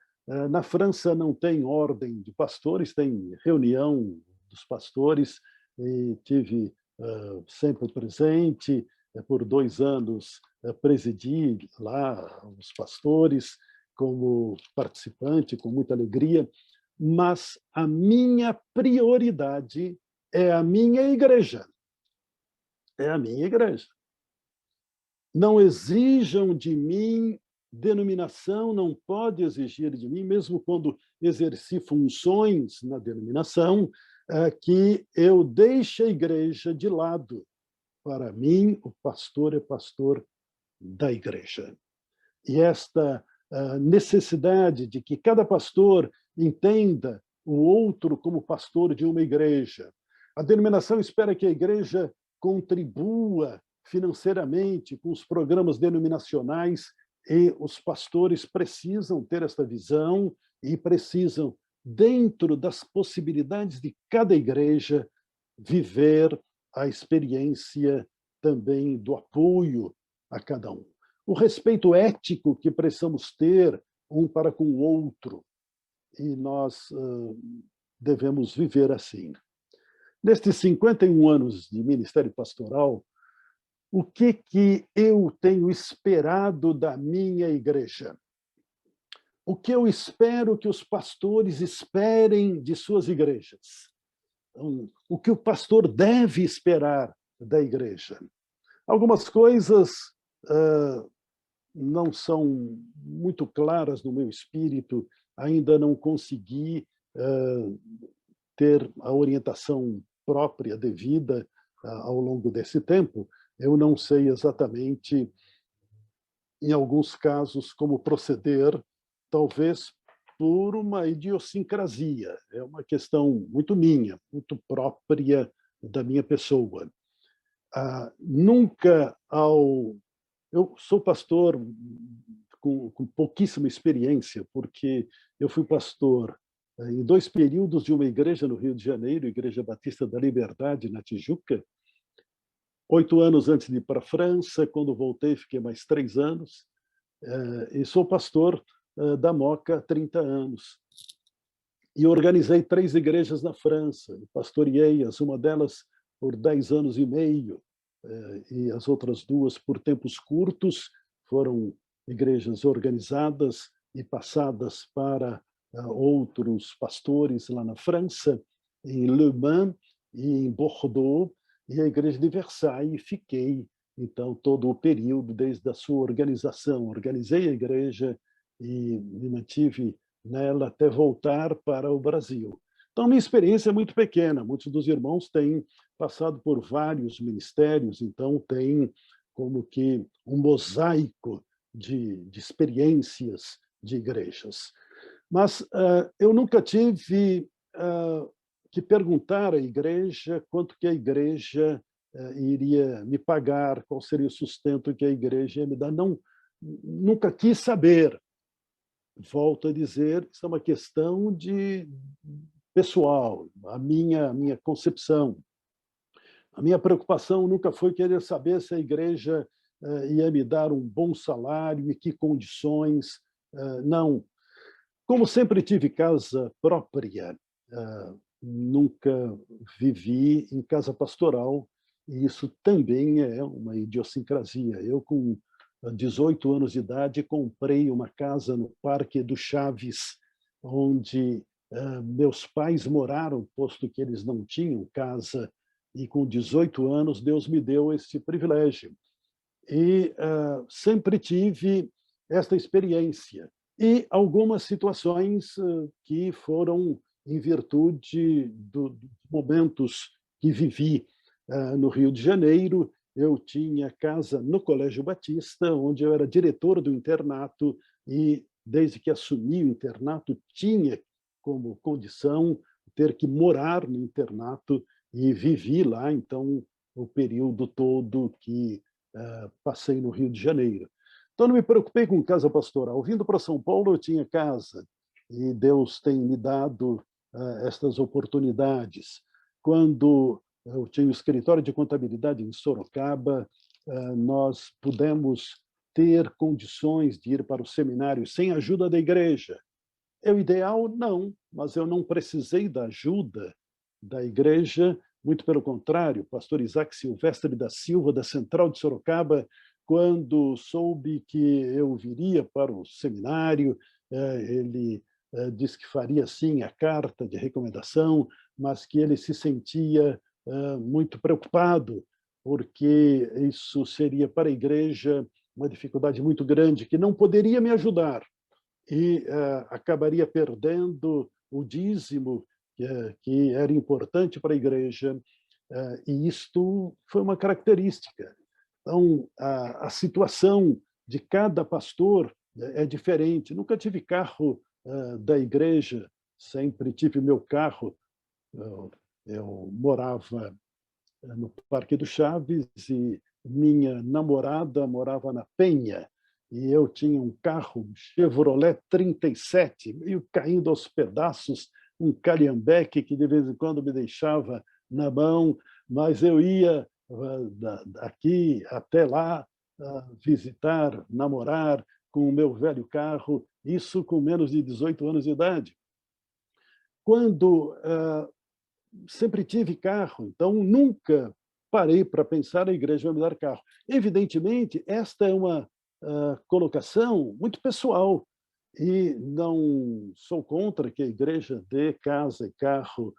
Na França não tem ordem de pastores, tem reunião dos pastores, e tive sempre presente. Por 2 anos presidi lá os pastores como participante, com muita alegria, mas a minha prioridade é a minha igreja. É a minha igreja. Não exijam de mim, denominação não pode exigir de mim, mesmo quando exerci funções na denominação, que eu deixe a igreja de lado. Para mim, o pastor é pastor da igreja. E esta necessidade de que cada pastor entenda o outro como pastor de uma igreja. A denominação espera que a igreja contribua financeiramente com os programas denominacionais, e os pastores precisam ter esta visão e precisam, dentro das possibilidades de cada igreja, viver a experiência também do apoio a cada um. O respeito ético que precisamos ter um para com o outro, e nós devemos viver assim. Nestes 51 anos de ministério pastoral, o que eu tenho esperado da minha igreja? O que eu espero que os pastores esperem de suas igrejas? O que o pastor deve esperar da igreja? Algumas coisas não são muito claras no meu espírito, ainda não consegui ter a orientação própria, devida, ao longo desse tempo. Eu não sei exatamente, em alguns casos, como proceder, talvez por uma idiosincrasia. É uma questão muito minha, muito própria da minha pessoa. Nunca Eu sou pastor com pouquíssima experiência, porque eu fui pastor em 2 períodos de uma igreja no Rio de Janeiro, Igreja Batista da Liberdade, na Tijuca. 8 anos antes de ir para a França. Quando voltei, fiquei mais 3 anos. E sou pastor da Moca há 30 anos. E organizei 3 igrejas na França, pastoreei-as, uma delas por 10 anos e meio, e as outras 2 por tempos curtos. Foram igrejas organizadas e passadas para outros pastores lá na França, em Le Mans e em Bordeaux, e a igreja de Versailles. Fiquei, então, todo o período, desde a sua organização. Organizei a igreja e me mantive nela até voltar para o Brasil. Então, minha experiência é muito pequena. Muitos dos irmãos têm passado por vários ministérios, então tem como que um mosaico de experiências de igrejas. Mas eu nunca tive que perguntar à igreja quanto que a igreja iria me pagar, qual seria o sustento que a igreja ia me dar. Não, nunca quis saber. Volto a dizer, isso é uma questão de pessoal, a minha concepção. A minha preocupação nunca foi querer saber se a igreja ia me dar um bom salário e que condições. Não. Como sempre tive casa própria, nunca vivi em casa pastoral, e isso também é uma idiosincrasia. Eu, com 18 anos de idade, comprei uma casa no Parque do Chaves, onde meus pais moraram, posto que eles não tinham casa, e com 18 anos Deus me deu esse privilégio. E sempre tive esta experiência. E algumas situações que foram em virtude dos momentos que vivi no Rio de Janeiro. Eu tinha casa no Colégio Batista, onde eu era diretor do internato, e desde que assumi o internato tinha como condição ter que morar no internato, e vivi lá, então, o período todo que passei no Rio de Janeiro. Então, não me preocupei com casa pastoral. Vindo para São Paulo, eu tinha casa, e Deus tem me dado estas oportunidades. Quando eu tinha o escritório de contabilidade em Sorocaba, nós pudemos ter condições de ir para o seminário sem a ajuda da igreja. É o ideal? Não, mas eu não precisei da ajuda da igreja, muito pelo contrário. O pastor Isaac Silvestre da Silva, da Central de Sorocaba, quando soube que eu viria para o seminário, ele disse que faria, sim, a carta de recomendação, mas que ele se sentia muito preocupado, porque isso seria para a igreja uma dificuldade muito grande, que não poderia me ajudar, e acabaria perdendo o dízimo, que era importante para a igreja, e isto foi uma característica. Então, a situação de cada pastor é diferente. Nunca tive carro da igreja, sempre tive meu carro. Eu morava no Parque do Chaves e minha namorada morava na Penha, e eu tinha um carro, um Chevrolet 37, meio caindo aos pedaços, um Calhambeque que de vez em quando me deixava na mão, mas eu ia daqui até lá visitar, namorar com o meu velho carro, isso com menos de 18 anos de idade. Quando sempre tive carro, então nunca parei para pensar a igreja vai me dar carro. Evidentemente, esta é uma colocação muito pessoal, e não sou contra que a igreja dê casa e carro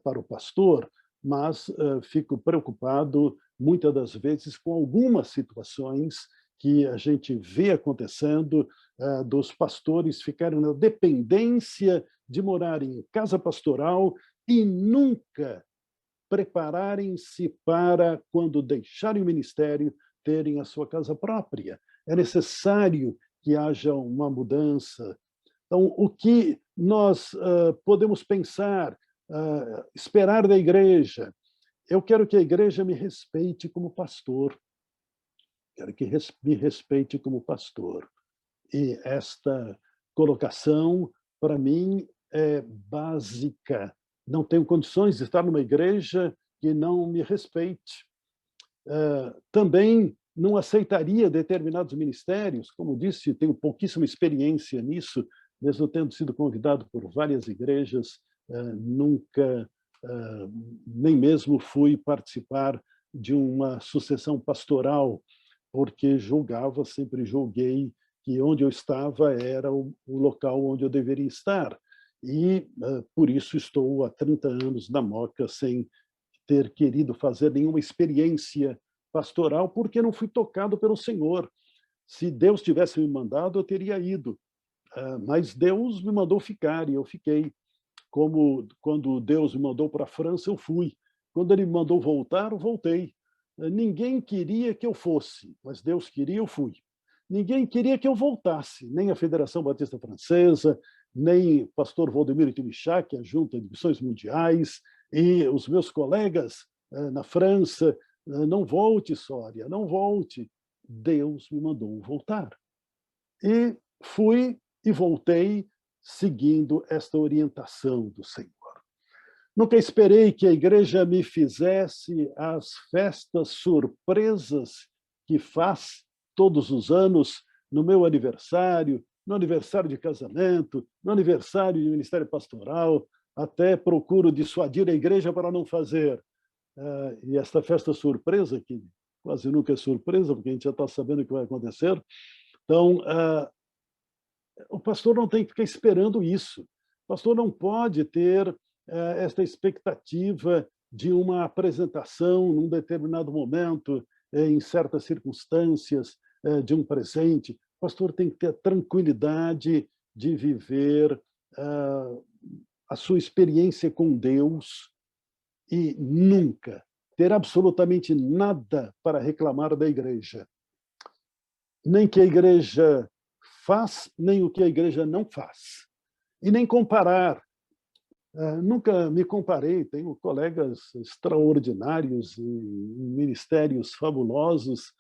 para o pastor, mas fico preocupado, muitas das vezes, com algumas situações que a gente vê acontecendo, dos pastores ficarem na dependência de morar em casa pastoral e nunca prepararem-se para, quando deixarem o ministério, terem a sua casa própria. É necessário que haja uma mudança. Então, o que nós podemos pensar, esperar da igreja? Eu quero que a igreja me respeite como pastor. Quero que me respeite como pastor. E esta colocação, para mim, é básica. Não tenho condições de estar numa igreja que não me respeite. Também não aceitaria determinados ministérios. Como disse, tenho pouquíssima experiência nisso, mesmo tendo sido convidado por várias igrejas, nunca, nem mesmo fui participar de uma sucessão pastoral, porque sempre julguei que onde eu estava era o local onde eu deveria estar. E, por isso, estou há 30 anos na Moca sem ter querido fazer nenhuma experiência pastoral, porque não fui tocado pelo Senhor. Se Deus tivesse me mandado, eu teria ido. Mas Deus me mandou ficar e eu fiquei. Como quando Deus me mandou para a França, eu fui. Quando ele me mandou voltar, eu voltei. Ninguém queria que eu fosse, mas Deus queria, eu fui. Ninguém queria que eu voltasse, nem a Federação Batista Francesa, nem o pastor Valdemiro Timichak, a Junta de Missões Mundiais, e os meus colegas na França. Não volte, Sória, não volte. Deus me mandou voltar. E fui e voltei seguindo esta orientação do Senhor. Nunca esperei que a igreja me fizesse as festas surpresas que faz todos os anos no meu aniversário, no aniversário de casamento, no aniversário de ministério pastoral. Até procuro dissuadir a igreja para não fazer. E esta festa surpresa, que quase nunca é surpresa, porque a gente já está sabendo o que vai acontecer. Então, o pastor não tem que ficar esperando isso. O pastor não pode ter esta expectativa de uma apresentação num determinado momento, em certas circunstâncias, de um presente. O pastor tem que ter a tranquilidade de viver a sua experiência com Deus e nunca ter absolutamente nada para reclamar da igreja. Nem que a igreja faz, nem o que a igreja não faz. E nem comparar. Nunca me comparei, tenho colegas extraordinários em ministérios fabulosos.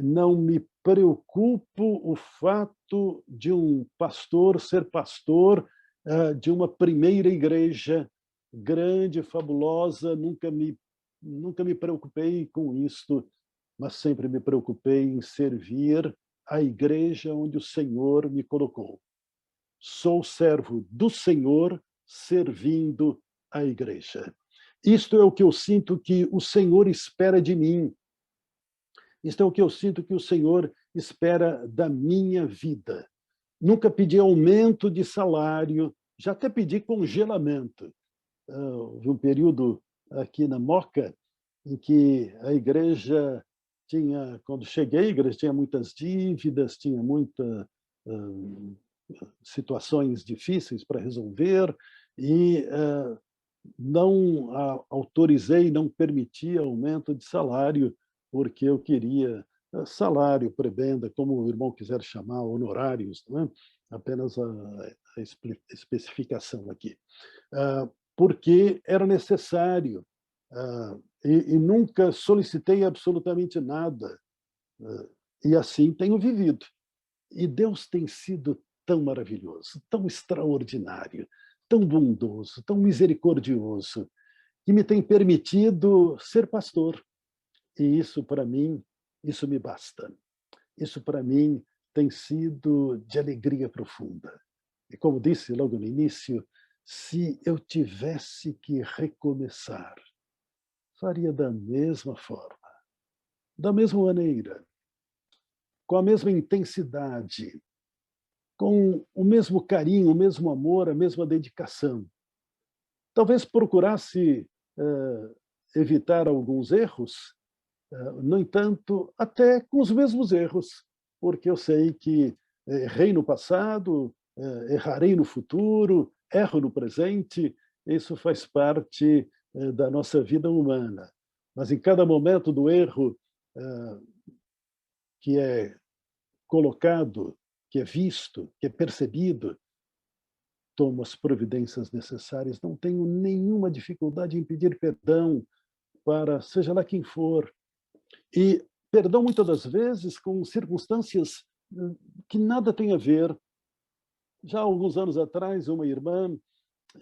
Não me preocupo o fato de um pastor ser pastor de uma primeira igreja grande, fabulosa. Nunca me preocupei com isto, mas sempre me preocupei em servir a igreja onde o Senhor me colocou. Sou servo do Senhor, servindo a igreja. Isto é o que eu sinto que o Senhor espera de mim. Isto é o que eu sinto que o Senhor espera da minha vida. Nunca pedi aumento de salário, já até pedi congelamento. Houve um período aqui na Moca em que a igreja tinha, quando cheguei, a igreja tinha muitas dívidas, tinha muitas situações difíceis para resolver, e não autorizei, não permiti aumento de salário, porque eu queria salário, prebenda, como o irmão quiser chamar, honorários, não é? Apenas a especificação aqui. Porque era necessário, e nunca solicitei absolutamente nada, e assim tenho vivido. E Deus tem sido tão maravilhoso, tão extraordinário, tão bondoso, tão misericordioso, que me tem permitido ser pastor. E isso, para mim, isso me basta. Isso, para mim, tem sido de alegria profunda. E como disse logo no início, se eu tivesse que recomeçar, faria da mesma forma, da mesma maneira, com a mesma intensidade, com o mesmo carinho, o mesmo amor, a mesma dedicação. Talvez procurasse evitar alguns erros, no entanto, até com os mesmos erros, porque eu sei que errei no passado, errarei no futuro, erro no presente, isso faz parte da nossa vida humana. Mas em cada momento do erro que é colocado, que é visto, que é percebido, tomo as providências necessárias, não tenho nenhuma dificuldade em pedir perdão para seja lá quem for. E perdão, muitas das vezes, com circunstâncias que nada tem a ver. Já há alguns anos atrás, uma irmã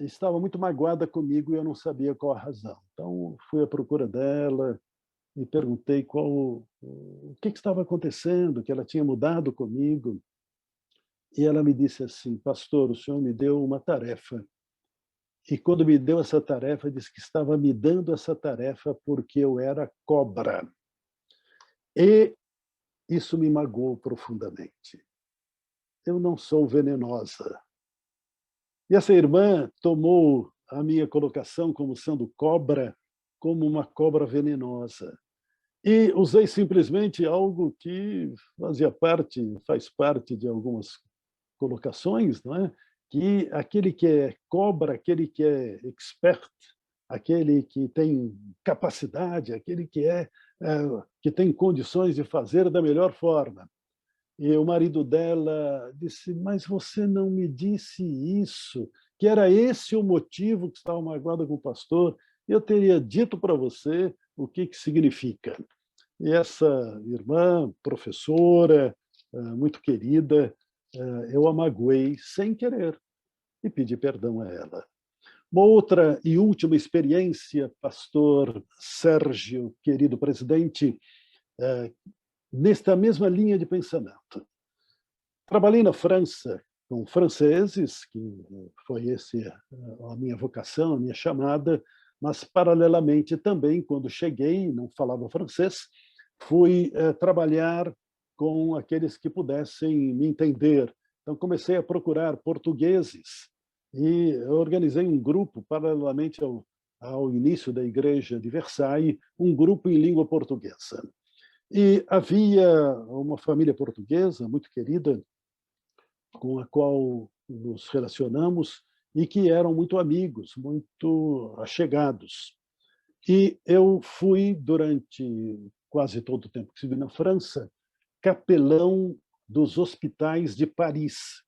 estava muito magoada comigo e eu não sabia qual a razão. Então, fui à procura dela e perguntei o que estava acontecendo, que ela tinha mudado comigo. E ela me disse assim: pastor, o senhor me deu uma tarefa. E quando me deu essa tarefa, disse que estava me dando essa tarefa porque eu era cobra. E isso me magoou profundamente. eu não sou venenosa. E essa irmã tomou a minha colocação como sendo cobra, como uma cobra venenosa. E usei simplesmente algo que faz parte de algumas colocações, não é? Que aquele que é cobra, aquele que é expert, aquele que tem capacidade, aquele que tem condições de fazer da melhor forma. E o marido dela disse: mas você não me disse isso, que era esse o motivo que estava magoada com o pastor. Eu teria dito para você o que significa. E essa irmã, professora, muito querida, eu a magoei sem querer e pedi perdão a ela. Uma outra e última experiência, pastor Sérgio, querido presidente, nesta mesma linha de pensamento. Trabalhei na França com franceses, que foi a minha vocação, a minha chamada, mas, paralelamente, também, quando cheguei, não falava francês, fui trabalhar com aqueles que pudessem me entender. Então, comecei a procurar portugueses e organizei um grupo, paralelamente ao início da Igreja de Versailles, um grupo em língua portuguesa. E havia uma família portuguesa muito querida, com a qual nos relacionamos, e que eram muito amigos, muito achegados. E eu fui, durante quase todo o tempo que estive na França, capelão dos hospitais de Paris,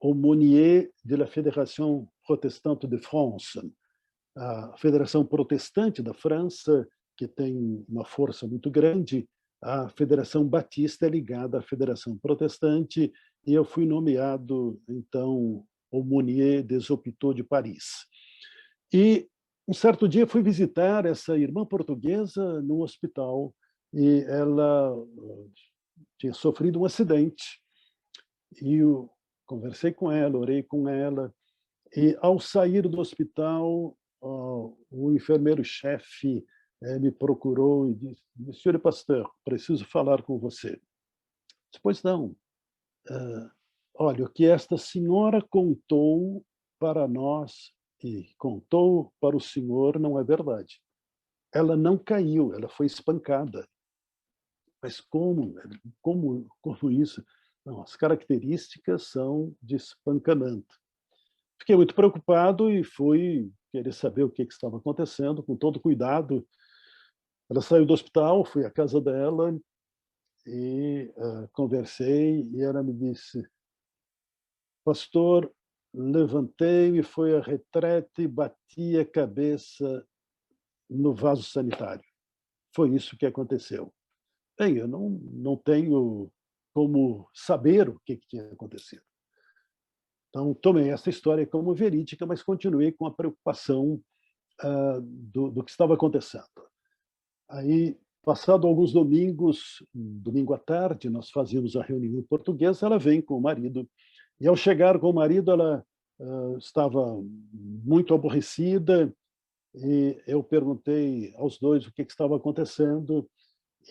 aumônier de la Fédération Protestante de France, a Federação Protestante da França, que tem uma força muito grande. A Federação Batista é ligada à Federação Protestante, e eu fui nomeado, então, aumônier des Hôpitaux de Paris. E, um certo dia, fui visitar essa irmã portuguesa num hospital, e ela tinha sofrido um acidente. E eu conversei com ela, orei com ela, e, ao sair do hospital, o enfermeiro-chefe me procurou e disse: Monsieur le pasteur, preciso falar com você. Disse: pois não. Olha, o que esta senhora contou para nós e contou para o senhor não é verdade. Ela não caiu, ela foi espancada. Mas como isso? Não, as características são de espancamento. Fiquei muito preocupado e fui querer saber o que estava acontecendo, com todo cuidado. Ela saiu do hospital, fui à casa dela e conversei, e ela me disse: pastor, levantei e fui à retrete e bati a cabeça no vaso sanitário. Foi isso que aconteceu. Bem, eu não tenho como saber o que tinha acontecido. Então, tomei essa história como verídica, mas continuei com a preocupação do que estava acontecendo. Aí, passado alguns domingos, domingo à tarde, nós fazíamos a reunião em português, ela vem com o marido. E, ao chegar com o marido, ela estava muito aborrecida, e eu perguntei aos dois o que estava acontecendo,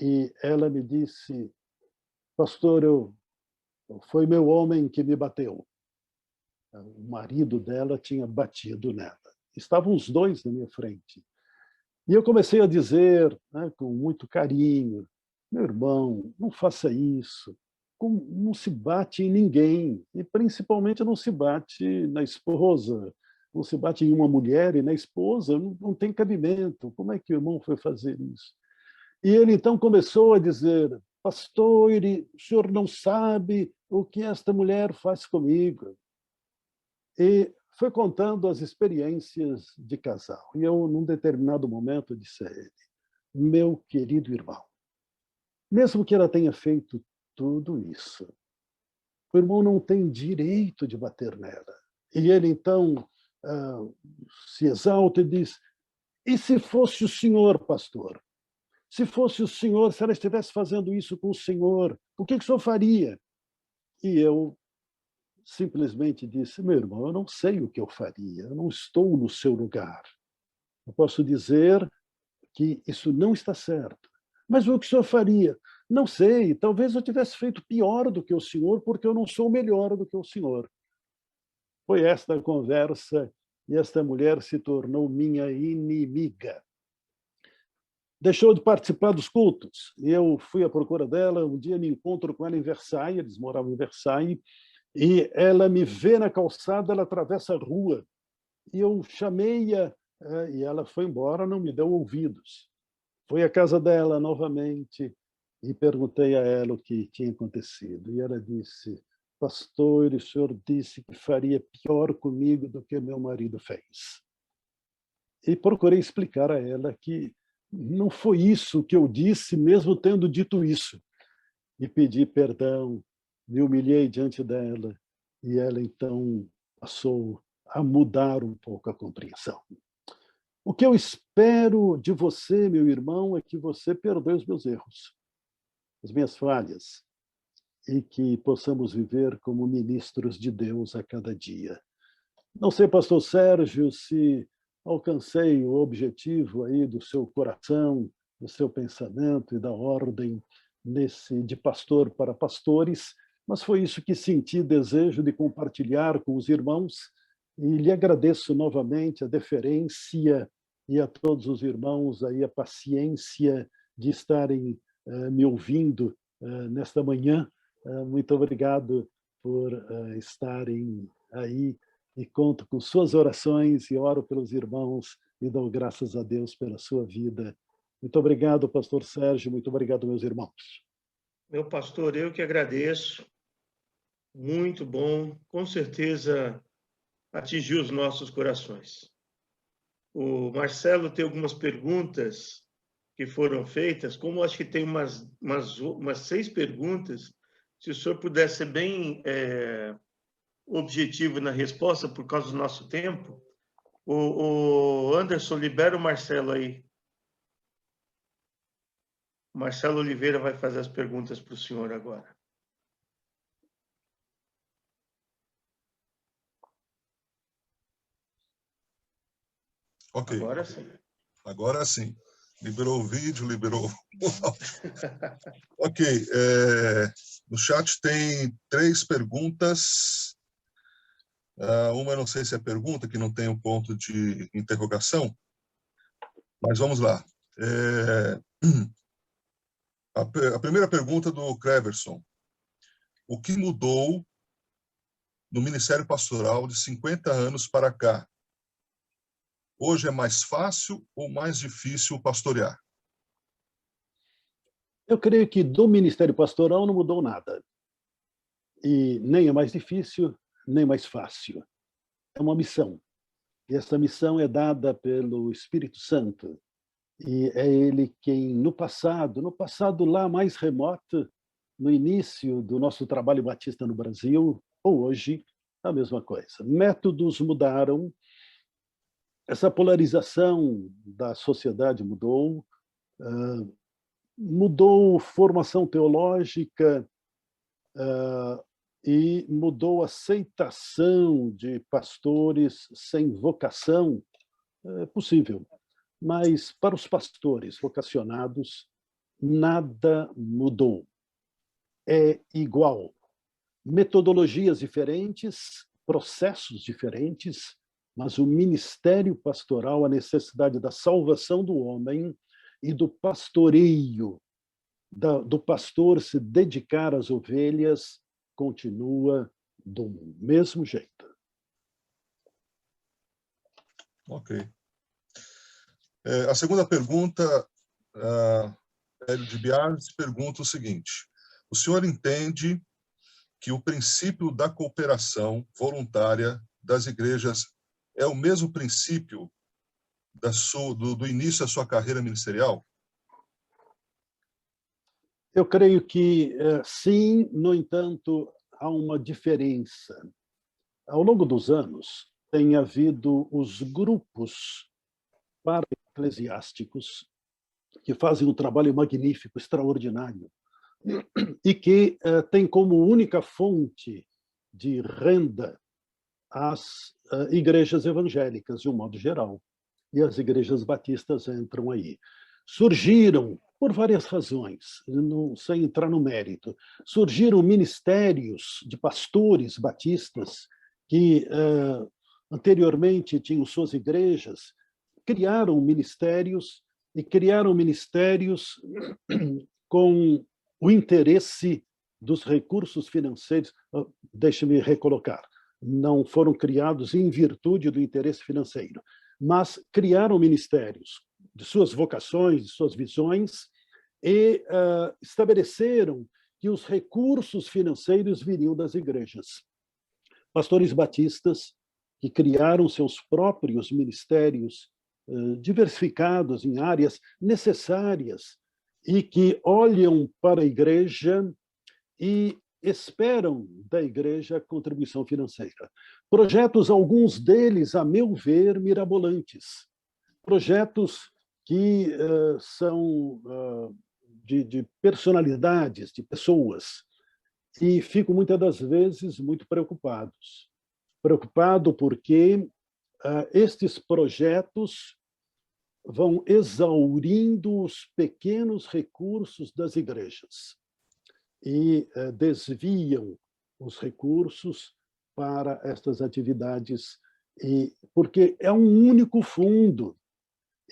e ela me disse: pastor, foi meu homem que me bateu. O marido dela tinha batido nela. Estavam os dois na minha frente. E eu comecei a dizer, né, com muito carinho: meu irmão, não faça isso. Não se bate em ninguém, e principalmente não se bate na esposa, não se bate em uma mulher, e na esposa não tem cabimento. Como é que o irmão foi fazer isso? E ele então começou a dizer: pastor, o senhor não sabe o que esta mulher faz comigo. E foi contando as experiências de casal. E eu, num determinado momento, disse a ele: meu querido irmão, mesmo que ela tenha feito tudo isso, o irmão não tem direito de bater nela. E ele, então, se exalta e diz: e se fosse o senhor, pastor? Se fosse o senhor, se ela estivesse fazendo isso com o senhor, o que o senhor faria? E eu simplesmente disse: meu irmão, eu não sei o que eu faria, eu não estou no seu lugar. Eu posso dizer que isso não está certo. Mas o que o senhor faria? Não sei, talvez eu tivesse feito pior do que o senhor, porque eu não sou melhor do que o senhor. Foi esta a conversa e esta mulher se tornou minha inimiga. Deixou de participar dos cultos. Eu fui à procura dela, um dia me encontro com ela em Versailles, eles moravam em Versailles, e ela me vê na calçada, ela atravessa a rua. E eu chamei-a, e ela foi embora, não me deu ouvidos. Fui à casa dela novamente e perguntei a ela o que tinha acontecido. E ela disse: pastor, o senhor disse que faria pior comigo do que meu marido fez. E procurei explicar a ela que não foi isso que eu disse, mesmo tendo dito isso. E pedi perdão, me humilhei diante dela, e ela então passou a mudar um pouco a compreensão. O que eu espero de você, meu irmão, é que você perdoe os meus erros, as minhas falhas, e que possamos viver como ministros de Deus a cada dia. Não sei, pastor Sérgio, se alcancei o objetivo aí do seu coração, do seu pensamento e da ordem nesse de pastor para pastores, mas foi isso que senti desejo de compartilhar com os irmãos, e lhe agradeço novamente a deferência e a todos os irmãos aí a paciência de estarem me ouvindo nesta manhã. Muito obrigado por estarem aí, e conto com suas orações e oro pelos irmãos e dou graças a Deus pela sua vida. Muito obrigado, pastor Sérgio, muito obrigado, meus irmãos. Meu pastor, eu que agradeço. Muito bom, com certeza atingiu os nossos corações. O Marcelo tem algumas perguntas que foram feitas, como acho que tem umas 6 perguntas, se o senhor puder ser bem objetivo na resposta, por causa do nosso tempo. O Anderson, libera o Marcelo aí. O Marcelo Oliveira vai fazer as perguntas para o senhor agora. Ok. Agora sim. Agora sim. Liberou o vídeo, liberou o áudio. Ok. No chat tem 3 perguntas. Uma eu não sei se é pergunta, que não tem um ponto de interrogação, mas vamos lá. A primeira pergunta do Cleverson. O que mudou no Ministério Pastoral de 50 anos para cá? Hoje é mais fácil ou mais difícil pastorear? Eu creio que do Ministério Pastoral não mudou nada. E nem é mais difícil, nem mais fácil. É uma missão. E essa missão é dada pelo Espírito Santo. E é ele quem, no passado lá mais remoto, no início do nosso trabalho batista no Brasil, ou hoje, a mesma coisa. Métodos mudaram, essa polarização da sociedade mudou, mudou formação teológica e mudou a aceitação de pastores sem vocação. É possível, mas para os pastores vocacionados, nada mudou. É igual. Metodologias diferentes, processos diferentes, mas o ministério pastoral, a necessidade da salvação do homem e do pastoreio, do pastor se dedicar às ovelhas, continua do mesmo jeito. Ok. A segunda pergunta, Hélio de Biars pergunta o seguinte: o senhor entende que o princípio da cooperação voluntária das igrejas é o mesmo princípio do início da sua carreira ministerial? Eu creio que sim, no entanto, há uma diferença. Ao longo dos anos, tem havido os grupos para-eclesiásticos que fazem um trabalho magnífico, extraordinário, e que têm como única fonte de renda as igrejas evangélicas, de um modo geral, e as igrejas batistas entram aí. surgiram, por várias razões, não sem entrar no mérito, surgiram ministérios de pastores batistas que anteriormente tinham suas igrejas, criaram ministérios com o interesse dos recursos financeiros. Deixe-me recolocar, não foram criados em virtude do interesse financeiro, mas criaram ministérios de suas vocações, de suas visões, e estabeleceram que os recursos financeiros viriam das igrejas. Pastores batistas que criaram seus próprios ministérios diversificados em áreas necessárias e que olham para a igreja e esperam da igreja contribuição financeira. Projetos, alguns deles, a meu ver, mirabolantes. Projetos que são de personalidades, de pessoas, e fico muitas das vezes muito preocupado porque estes projetos vão exaurindo os pequenos recursos das igrejas e desviam os recursos para estas atividades, porque é um único fundo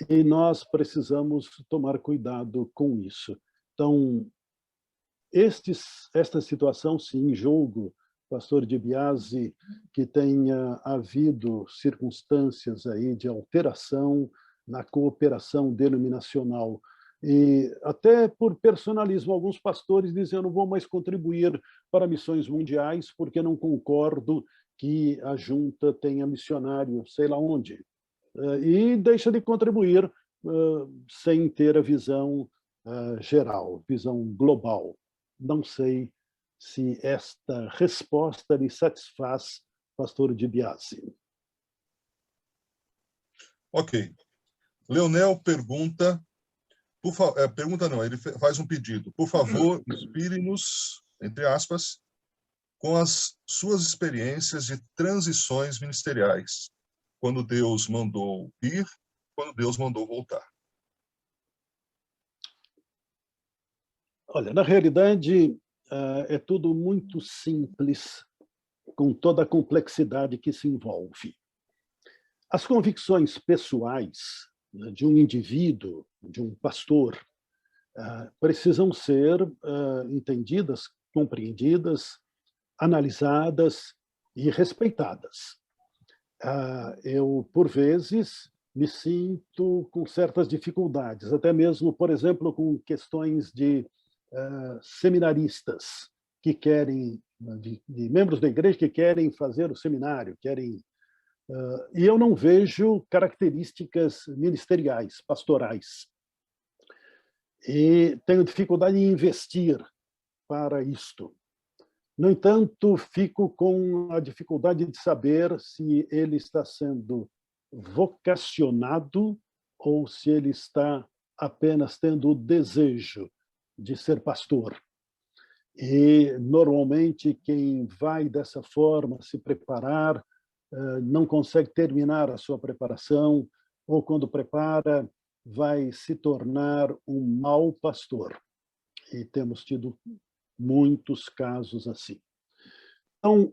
e nós precisamos tomar cuidado com isso. Então, esta situação, sim, julgo, pastor Di Biase, que tenha havido circunstâncias aí de alteração na cooperação denominacional. E até por personalismo, alguns pastores dizem: eu não vou mais contribuir para missões mundiais porque não concordo que a junta tenha missionário, sei lá onde. E deixa de contribuir sem ter a visão geral, visão global. Não sei se esta resposta lhe satisfaz, pastor Di Biase. Ok. Leonel pergunta, pergunta não, ele faz um pedido. Por favor, inspire-nos, entre aspas, com as suas experiências de transições ministeriais, quando Deus mandou ir, quando Deus mandou voltar. Olha, na realidade, é tudo muito simples, com toda a complexidade que se envolve. As convicções pessoais de um indivíduo, de um pastor, precisam ser entendidas, compreendidas, analisadas e respeitadas. Eu, por vezes, me sinto com certas dificuldades, até mesmo, por exemplo, com questões de seminaristas que querem, de membros da igreja que querem fazer o seminário, e eu não vejo características ministeriais, pastorais. E tenho dificuldade em investir para isto. No entanto, fico com a dificuldade de saber se ele está sendo vocacionado ou se ele está apenas tendo o desejo de ser pastor. E, normalmente, quem vai dessa forma se preparar não consegue terminar a sua preparação, ou, quando prepara, vai se tornar um mau pastor. E temos tido muitos casos assim. Então,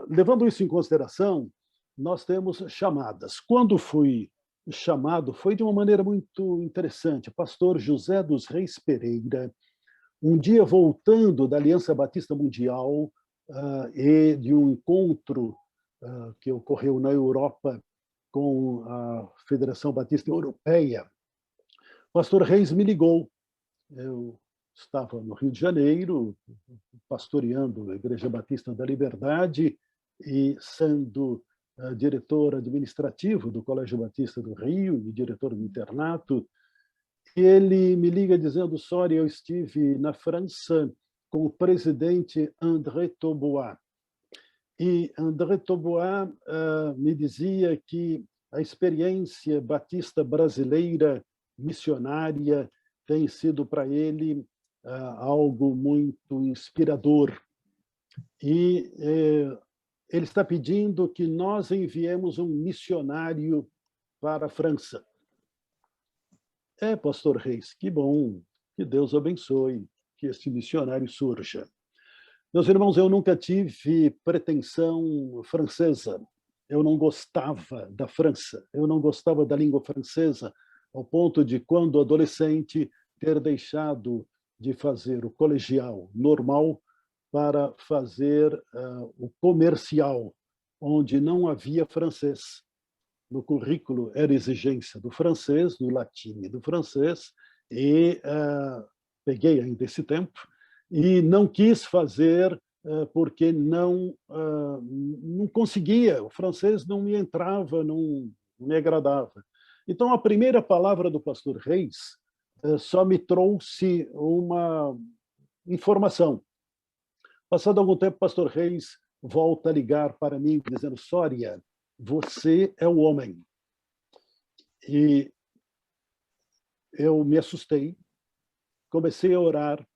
levando isso em consideração, nós temos chamadas. Quando fui chamado, foi de uma maneira muito interessante. O pastor José dos Reis Pereira, um dia voltando da Aliança Batista Mundial e de um encontro que ocorreu na Europa com a Federação Batista Europeia, o pastor Reis me ligou. Eu estava no Rio de Janeiro, pastoreando a Igreja Batista da Liberdade e sendo diretor administrativo do Colégio Batista do Rio e diretor do internato. Ele me liga dizendo: Soria, eu estive na França com o presidente André Taubois. E André Taubois me dizia que a experiência batista brasileira missionária tem sido para ele algo muito inspirador. E ele está pedindo que nós enviemos um missionário para a França. pastor Reis, que bom, que Deus abençoe, que este missionário surja. Meus irmãos, eu nunca tive pretensão francesa. Eu não gostava da França, eu não gostava da língua francesa, ao ponto de, quando adolescente, ter deixado de fazer o colegial normal para fazer o comercial, onde não havia francês. No currículo era exigência do francês, do latim e do francês, e peguei ainda esse tempo, e não quis fazer porque não conseguia, o francês não me entrava, não me agradava. Então, a primeira palavra do pastor Reis só me trouxe uma informação. Passado algum tempo, o pastor Reis volta a ligar para mim, dizendo: Sória, você é o homem. E eu me assustei, comecei a orar,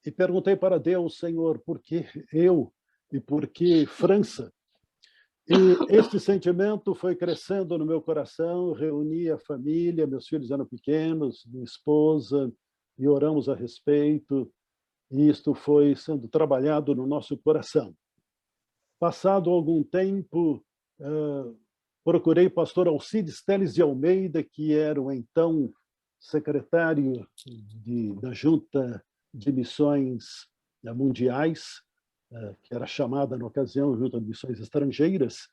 e perguntei para Deus: Senhor, por que eu e por que França? E este sentimento foi crescendo no meu coração, reuni a família, meus filhos eram pequenos, minha esposa, e oramos a respeito, e isto foi sendo trabalhado no nosso coração. Passado algum tempo, procurei o pastor Alcides Teles de Almeida, que era o então secretário da Junta de Missões Mundiais, que era chamada, na ocasião, Junta de Missões Estrangeiras.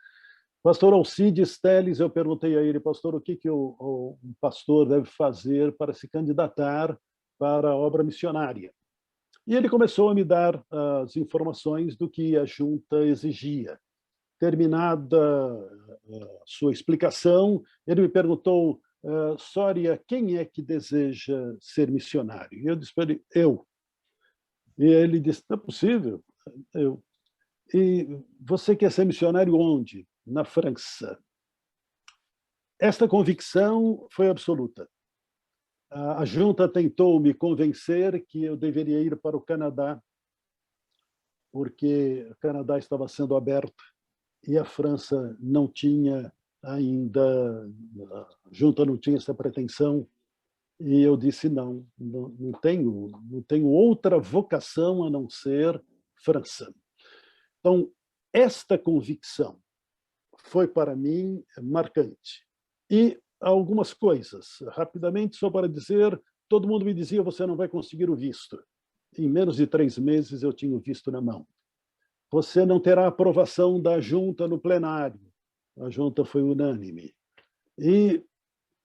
Pastor Alcides Teles, eu perguntei a ele: pastor, o que um pastor deve fazer para se candidatar para a obra missionária? E ele começou a me dar as informações do que a junta exigia. Terminada a sua explicação, ele me perguntou: Sória, quem é que deseja ser missionário? E eu disse para ele: eu. E ele disse: não é possível, eu. E você quer ser missionário onde? Na França. Esta convicção foi absoluta. A junta tentou me convencer que eu deveria ir para o Canadá, porque o Canadá estava sendo aberto e a França não tinha ainda, a junta não tinha essa pretensão, e eu disse: não tenho outra vocação a não ser França. Então, esta convicção foi para mim marcante. E algumas coisas, rapidamente, só para dizer: todo mundo me dizia: você não vai conseguir o visto. Em menos de 3 meses eu tinha o visto na mão. Você não terá aprovação da junta no plenário. A junta foi unânime. E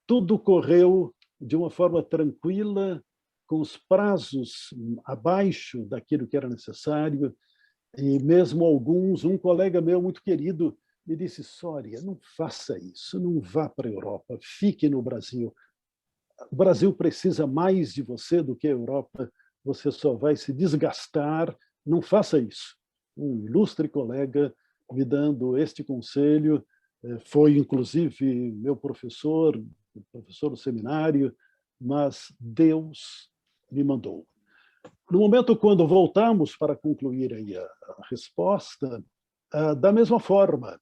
tudo correu de uma forma tranquila, com os prazos abaixo daquilo que era necessário, e mesmo alguns, um colega meu muito querido me disse: Sória, não faça isso, não vá para a Europa, fique no Brasil. O Brasil precisa mais de você do que a Europa, você só vai se desgastar, não faça isso. Um ilustre colega me dando este conselho, foi inclusive meu professor do seminário, mas Deus me mandou. No momento quando voltamos para concluir aí a resposta, da mesma forma,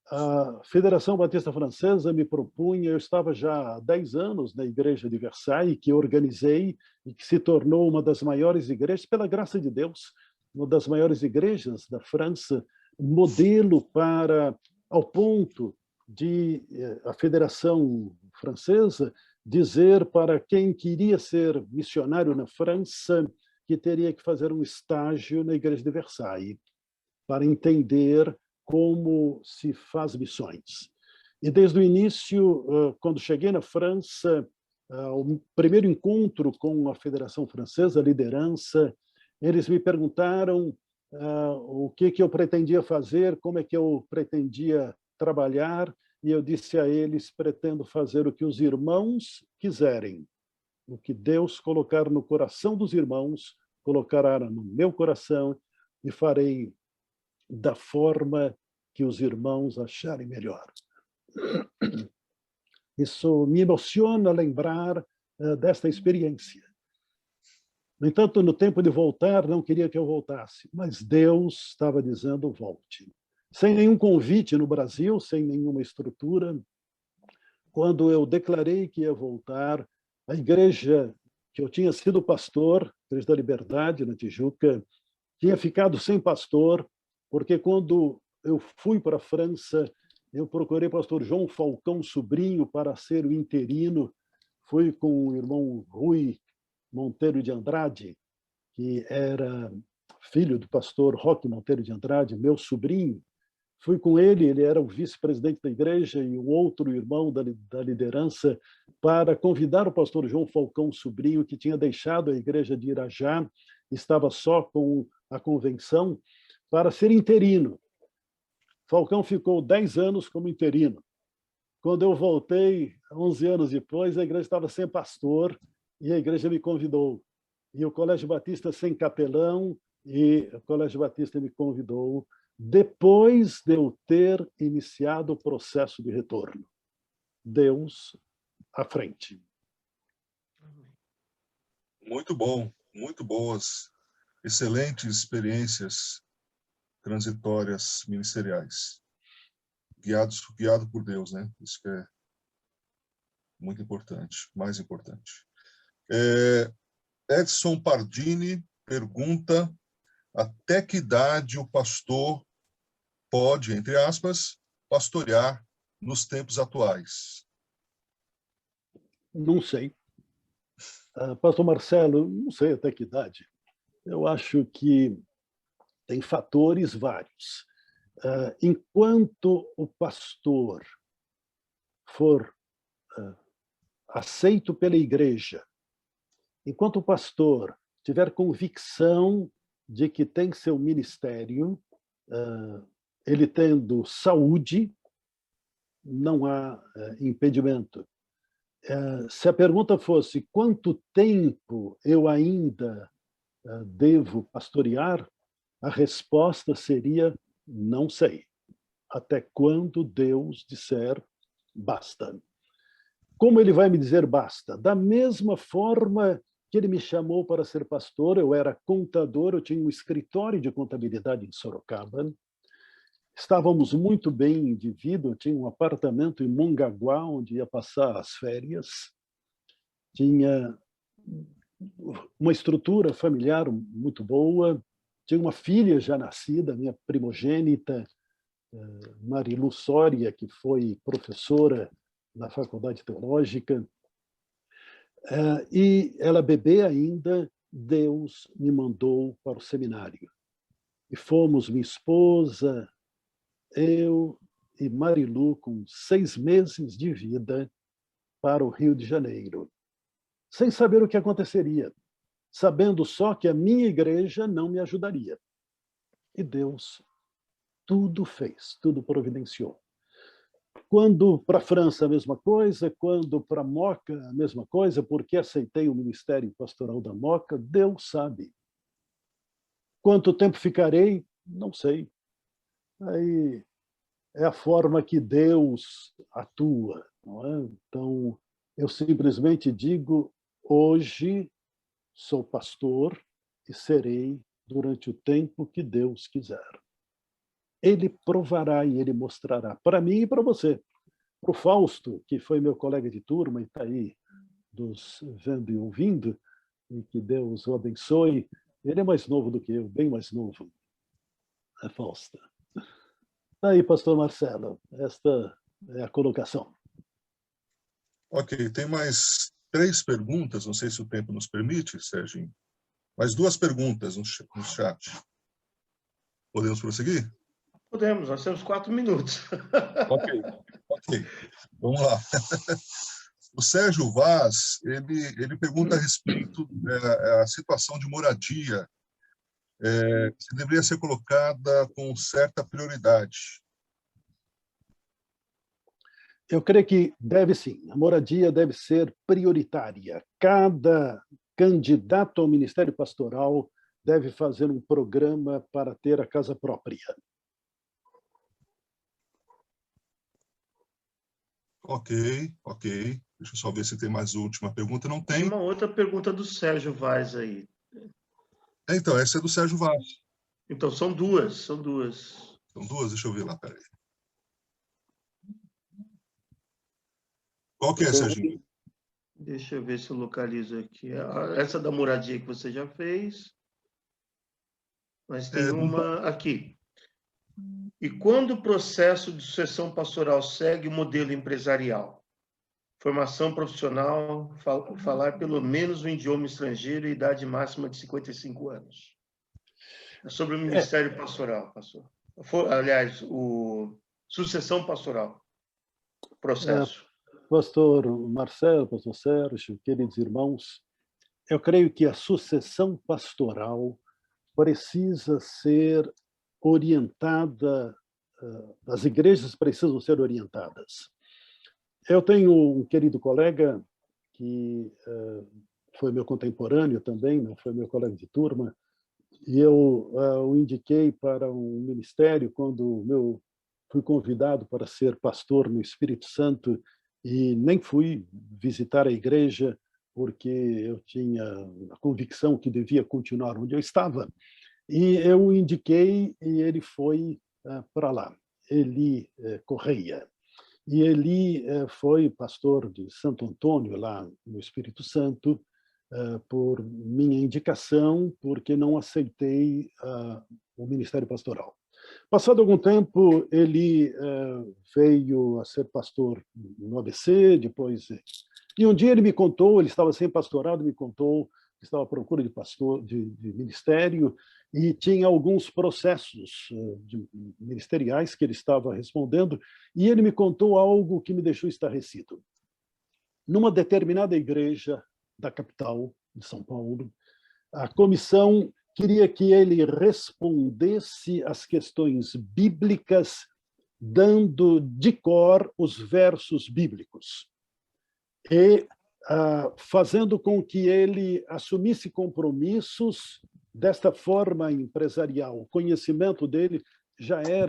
a Federação Batista Francesa me propunha, eu estava já há 10 anos na Igreja de Versailles, que organizei e que se tornou uma das maiores igrejas, pela graça de Deus, uma das maiores igrejas da França, modelo para, ao ponto de a Federação Francesa dizer para quem queria ser missionário na França que teria que fazer um estágio na Igreja de Versailles para entender como se faz missões. E desde o início, quando cheguei na França, o primeiro encontro com a Federação Francesa, a liderança, eles me perguntaram o que eu pretendia fazer, como é que eu pretendia trabalhar, e eu disse a eles: pretendo fazer o que os irmãos quiserem. O que Deus colocar no coração dos irmãos, colocará no meu coração, e farei da forma que os irmãos acharem melhor. Isso me emociona lembrar desta experiência. No entanto, no tempo de voltar, não queria que eu voltasse, mas Deus estava dizendo: volte. Sem nenhum convite no Brasil, sem nenhuma estrutura, quando eu declarei que ia voltar, A igreja que eu tinha sido pastor, a Igreja da Liberdade, na Tijuca, tinha ficado sem pastor, porque quando eu fui para a França, eu procurei o pastor João Falcão Sobrinho para ser o interino. Fui com o irmão Rui Monteiro de Andrade, que era filho do pastor Roque Monteiro de Andrade, meu sobrinho. Fui com ele, ele era o vice-presidente da igreja e um outro irmão da liderança, para convidar o pastor João Falcão Sobrinho, que tinha deixado a igreja de Irajá, estava só com a convenção, para ser interino. Falcão ficou 10 anos como interino. Quando eu voltei, 11 anos depois, a igreja estava sem pastor e a igreja me convidou. E o Colégio Batista sem capelão, e o Colégio Batista me convidou depois de eu ter iniciado o processo de retorno. Deus à frente. Muito bom, muito boas, excelentes experiências transitórias ministeriais. Guiado por Deus, né? Isso que é muito importante, mais importante. Edson Pardini pergunta: até que idade o pastor pode, entre aspas, pastorear nos tempos atuais? Não sei. Pastor Marcelo, não sei até que idade. Eu acho que tem fatores vários. Enquanto o pastor for aceito pela igreja, enquanto o pastor tiver convicção de que tem seu ministério, ele tendo saúde, não há impedimento. Se a pergunta fosse quanto tempo eu ainda devo pastorear, a resposta seria não sei. Até quando Deus disser basta. Como ele vai me dizer basta? Da mesma forma que ele me chamou para ser pastor, eu era contador, eu tinha um escritório de contabilidade em Sorocaba. Estávamos muito bem de vida, eu tinha um apartamento em Mongaguá, onde ia passar as férias. Tinha uma estrutura familiar muito boa, tinha uma filha já nascida, minha primogênita, Marilu Soria, que foi professora na Faculdade Teológica. E ela bebê ainda, Deus me mandou para o seminário. E fomos, minha esposa, eu e Marilu, com 6 meses de vida, para o Rio de Janeiro, sem saber o que aconteceria, sabendo só que a minha igreja não me ajudaria. E Deus tudo fez, tudo providenciou. Quando para a França, a mesma coisa, quando para a Moca, a mesma coisa, porque aceitei o ministério pastoral da Moca, Deus sabe. Quanto tempo ficarei? Não sei. Aí é a forma que Deus atua, não é? Então, eu simplesmente digo, hoje sou pastor e serei durante o tempo que Deus quiser. Ele provará e ele mostrará para mim e para você. Para o Fausto, que foi meu colega de turma e está aí nos vendo e ouvindo, e que Deus o abençoe. Ele é mais novo do que eu, bem mais novo. É Fausto. Aí, pastor Marcelo, esta é a colocação. Ok, tem mais 3 perguntas, não sei se o tempo nos permite, Serginho. Mais 2 perguntas no chat. Podemos prosseguir? Podemos, nós temos 4 minutos. Ok. Vamos lá. O Sérgio Vaz, ele pergunta a respeito da situação de moradia, se deveria ser colocada com certa prioridade. Eu creio que deve sim. A moradia deve ser prioritária. Cada candidato ao ministério pastoral deve fazer um programa para ter a casa própria. Ok. Deixa eu só ver se tem mais última pergunta. Não tem? Tem uma outra pergunta do Sérgio Vaz aí. Então, essa é do Sérgio Vaz. Então, são duas. São 2? Deixa eu ver lá, peraí. Qual que é, Serginho? Deixa eu ver se eu localizo aqui. Essa da moradia que você já fez. Mas tem uma aqui. E quando o processo de sucessão pastoral segue o modelo empresarial? Formação profissional, falar pelo menos um idioma estrangeiro e idade máxima de 55 anos. É sobre o ministério pastoral, pastor. Aliás, o sucessão pastoral. Processo. Pastor Marcelo, pastor Sérgio, queridos irmãos, eu creio que a sucessão pastoral precisa ser orientada, as igrejas precisam ser orientadas. Eu tenho um querido colega que foi meu contemporâneo também, não foi meu colega de turma, e eu o indiquei para um ministério quando fui convidado para ser pastor no Espírito Santo e nem fui visitar a igreja porque eu tinha a convicção que devia continuar onde eu estava. E eu o indiquei e ele foi para lá, Eli Correia. E Eli foi pastor de Santo Antônio, lá no Espírito Santo, por minha indicação, porque não aceitei o ministério pastoral. Passado algum tempo, ele veio a ser pastor no ABC, depois... E um dia ele me contou, ele estava sem pastorado, me contou que estava à procura de pastor, de ministério, e tinha alguns processos ministeriais que ele estava respondendo, e ele me contou algo que me deixou estarrecido. Numa determinada igreja da capital de São Paulo, a comissão queria que ele respondesse às questões bíblicas, dando de cor os versos bíblicos. E fazendo com que ele assumisse compromissos desta forma empresarial. O conhecimento dele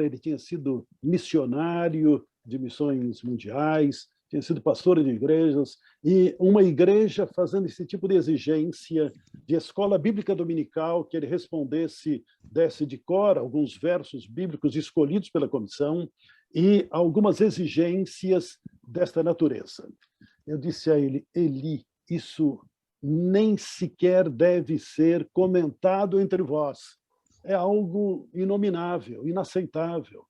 ele tinha sido missionário de missões mundiais, tinha sido pastor de igrejas, e uma igreja fazendo esse tipo de exigência de escola bíblica dominical, que ele respondesse, desse de cor alguns versos bíblicos escolhidos pela comissão, e algumas exigências desta natureza. Eu disse a ele, Eli, isso nem sequer deve ser comentado entre vós. É algo inominável, inaceitável.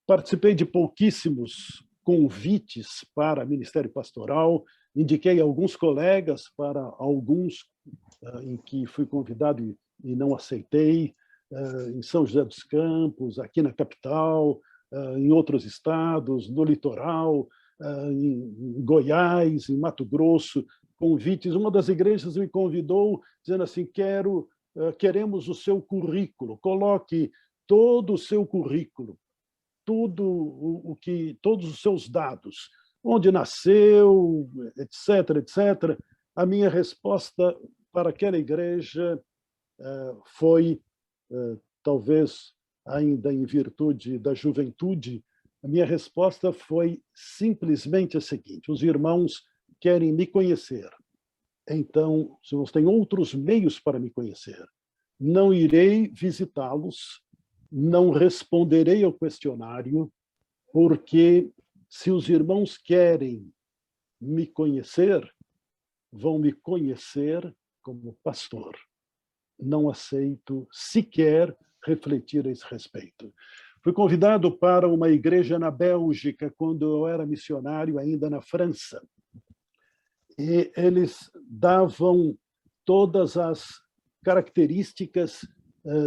Participei de pouquíssimos convites para ministério pastoral, indiquei alguns colegas para alguns em que fui convidado e não aceitei, em São José dos Campos, aqui na capital, em outros estados, no litoral, em Goiás, em Mato Grosso, convites. Uma das igrejas me convidou dizendo assim, queremos o seu currículo, coloque todo o seu currículo, todos os seus dados, onde nasceu, etc., etc. A minha resposta para aquela igreja foi, talvez ainda em virtude da juventude, a minha resposta foi simplesmente a seguinte, os irmãos querem me conhecer, então, se você tem outros meios para me conhecer, não irei visitá-los, não responderei ao questionário, porque se os irmãos querem me conhecer, vão me conhecer como pastor. Não aceito sequer refletir a esse respeito. Fui convidado para uma igreja na Bélgica, quando eu era missionário ainda na França. E eles davam todas as características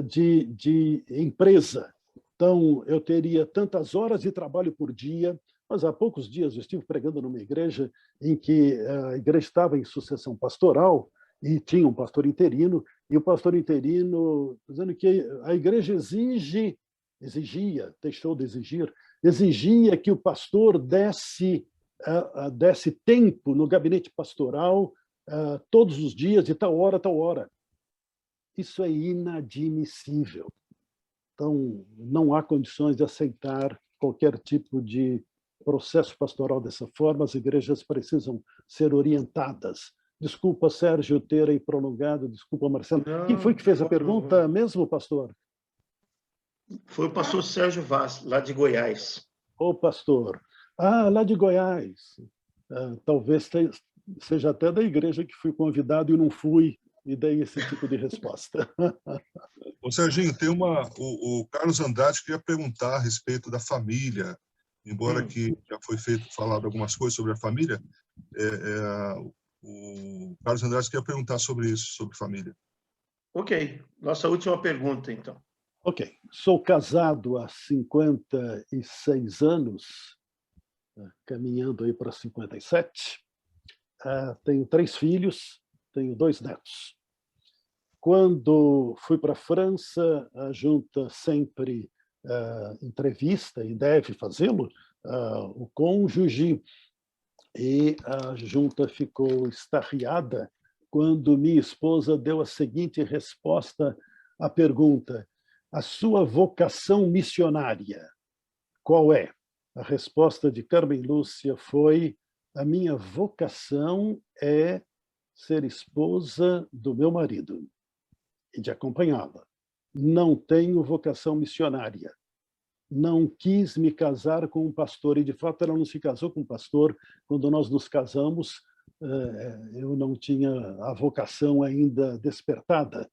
de empresa. Então, eu teria tantas horas de trabalho por dia, mas há poucos dias eu estive pregando numa igreja em que a igreja estava em sucessão pastoral e tinha um pastor interino, e o pastor interino dizendo que a igreja deixou de exigir, exigia que o pastor desse tempo no gabinete pastoral todos os dias, de tal hora a tal hora. Isso é inadmissível. Então, não há condições de aceitar qualquer tipo de processo pastoral dessa forma. As igrejas precisam ser orientadas. Desculpa, Sérgio, ter aí prolongado. Desculpa, Marcelo. Quem foi que fez a pergunta mesmo, pastor? Foi o pastor Sérgio Vaz, lá de Goiás. Ô, pastor. Lá de Goiás. talvez seja até da igreja que fui convidado e não fui, e dei esse tipo de resposta. Ô, Serginho, tem o Carlos Andrade queria perguntar a respeito da família, embora que já foi falado algumas coisas sobre a família, o Carlos Andrade queria perguntar sobre isso, sobre família. Ok, nossa última pergunta, então. Ok, sou casado há 56 anos, caminhando aí para 57. Tenho 3 filhos, tenho 2 netos. Quando fui para a França, a junta sempre entrevista, e deve fazê-lo, o cônjuge, e a junta ficou estarriada quando minha esposa deu a seguinte resposta à pergunta: a sua vocação missionária, qual é? A resposta de Carmen Lúcia foi: a minha vocação é ser esposa do meu marido e de acompanhá-la. Não tenho vocação missionária. Não quis me casar com um pastor, e de fato ela não se casou com um pastor. Quando nós nos casamos, eu não tinha a vocação ainda despertada.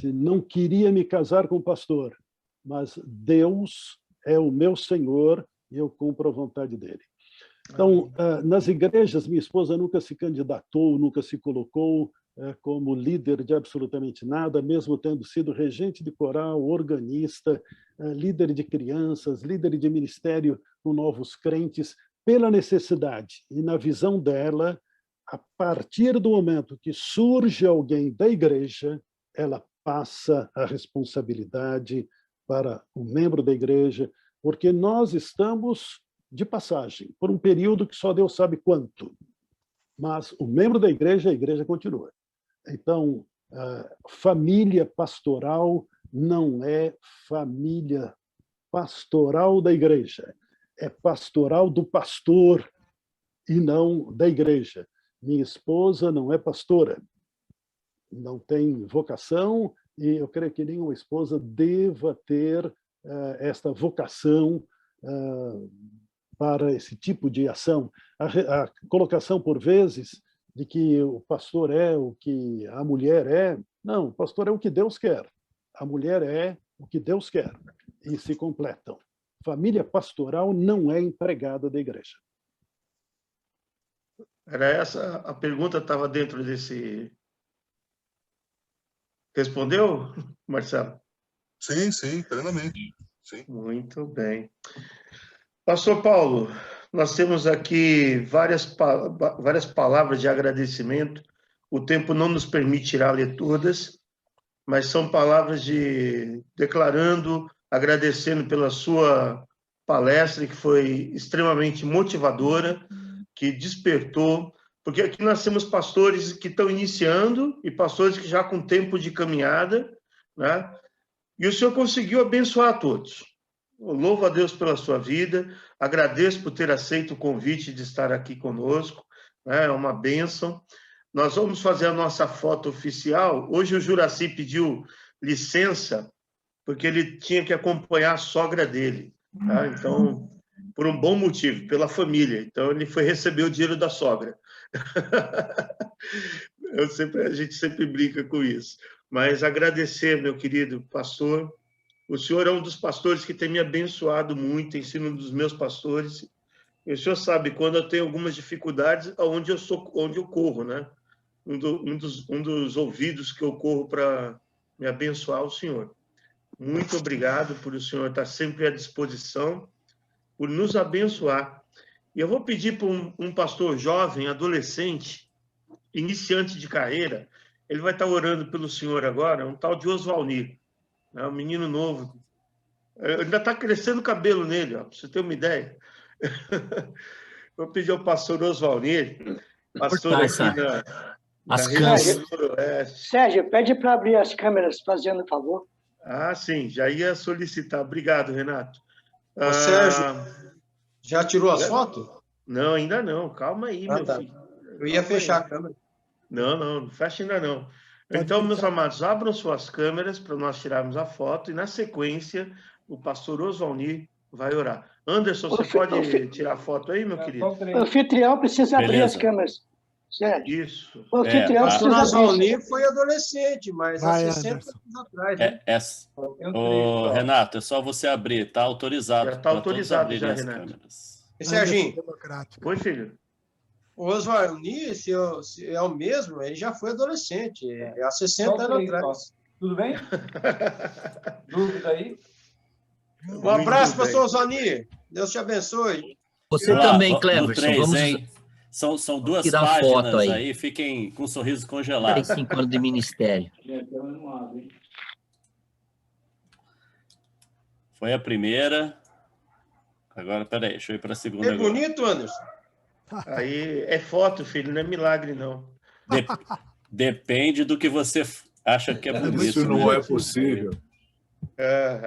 Não queria me casar com um pastor, mas Deus é o meu Senhor e eu cumpro a vontade dele. Então, nas igrejas, minha esposa nunca se candidatou, nunca se colocou como líder de absolutamente nada, mesmo tendo sido regente de coral, organista, líder de crianças, líder de ministério com novos crentes, pela necessidade. E na visão dela, a partir do momento que surge alguém da igreja, ela passa a responsabilidade para o membro da igreja, porque nós estamos de passagem, por um período que só Deus sabe quanto. Mas o membro da igreja, a igreja continua. Então, família pastoral não é família pastoral da igreja, é pastoral do pastor e não da igreja. Minha esposa não é pastora, não tem vocação, e eu creio que nenhuma esposa deva ter esta vocação para esse tipo de ação. A colocação, por vezes, de que o pastor é o que a mulher é. Não, o pastor é o que Deus quer. A mulher é o que Deus quer. E se completam. Família pastoral não é empregada da igreja. Era essa a pergunta, estava dentro desse... Respondeu, Marcelo? Sim, plenamente. Sim. Muito bem. Pastor Paulo, nós temos aqui várias palavras de agradecimento. O tempo não nos permitirá ler todas, mas são palavras declarando, agradecendo pela sua palestra, que foi extremamente motivadora, que despertou, porque aqui nós temos pastores que estão iniciando e pastores que já com tempo de caminhada, né? E o senhor conseguiu abençoar a todos. Eu louvo a Deus pela sua vida, agradeço por ter aceito o convite de estar aqui conosco, né? É uma bênção. Nós vamos fazer a nossa foto oficial. Hoje o Juraci pediu licença, porque ele tinha que acompanhar a sogra dele, tá? Então, por um bom motivo, pela família. Então, ele foi receber o dinheiro da sogra. A gente sempre brinca com isso. Mas agradecer, meu querido pastor. O senhor é um dos pastores que tem me abençoado muito, tem sido um dos meus pastores. E o senhor sabe, quando eu tenho algumas dificuldades, onde eu corro, né? Um dos ouvidos que eu corro para me abençoar, o senhor. Muito obrigado por o senhor estar sempre à disposição, por nos abençoar. E eu vou pedir para um pastor jovem, adolescente, iniciante de carreira, ele vai estar orando pelo senhor agora, um tal de Osvalnir, né? Um menino novo. Ainda está crescendo o cabelo nele, para você ter uma ideia. Vou pedir ao pastor Osvalnir, pastor aqui na região Noroeste. Sérgio, pede para abrir as câmeras, fazendo favor. Ah, sim, já ia solicitar. Obrigado, Renato. Ô, Sérgio, já tirou as fotos? Não, ainda não. Calma aí, meu tá. filho. Eu ia fechar a câmera. Não fecha ainda não. Então, meus amados, abram suas câmeras para nós tirarmos a foto e, na sequência, o pastor Osvalnir vai orar. Anderson, você pode tirar foto aí, meu querido? O anfitrião precisa abrir as câmeras. Sérgio. Isso. O anfitrião Pastor precisa abrir. Oswaldir foi adolescente, mas há 60 anos atrás, né? Ô, Renato, é só você abrir, tá autorizado. Já está autorizado já, as Renato. câmeras. E Serginho, Oi, filho. o Oswaldir, se é o mesmo, ele já foi adolescente, há 60 anos atrás. Tudo bem? Dúvida aí? Um abraço, pastor Oswaldir. Deus te abençoe. Você Lá, também, no Cleverson. 3, Vamos hein? São duas tirar páginas foto aí. aí, fiquem com um sorriso congelado. 35 anos de ministério. Foi a primeira. Agora, peraí, deixa eu ir para a segunda. É bonito, Anderson? Aí é foto, filho, não é milagre, não. Depende do que você acha que é bonito. Isso não é possível.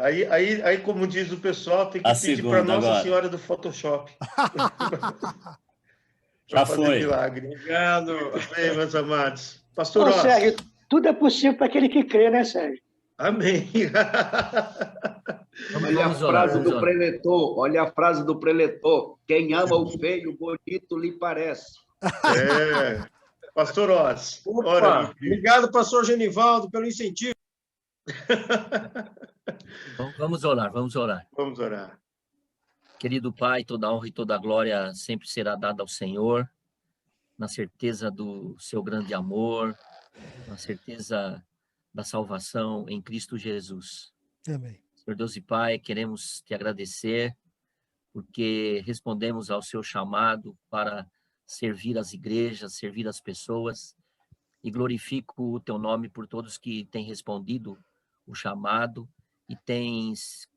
Aí, como diz o pessoal, tem que pedir para Nossa agora. Senhora do Photoshop. Já foi. Milagre. Obrigado. Muito bem, meus amados. Pastor Ross. Sérgio, tudo é possível para aquele que crê, né, Sérgio? Amém. Olha a frase do preletor, olha a frase do preletor. Quem ama o feio, bonito lhe parece. Pastor Ross. Opa, obrigado, pastor Genivaldo, pelo incentivo. Vamos orar. Vamos orar. Querido Pai, toda a honra e toda a glória sempre será dada ao Senhor, na certeza do seu grande amor, na certeza da salvação em Cristo Jesus. Amém. Senhor Deus e Pai, queremos te agradecer porque respondemos ao seu chamado para servir as igrejas, servir as pessoas, e glorifico o teu nome por todos que têm respondido o chamado e têm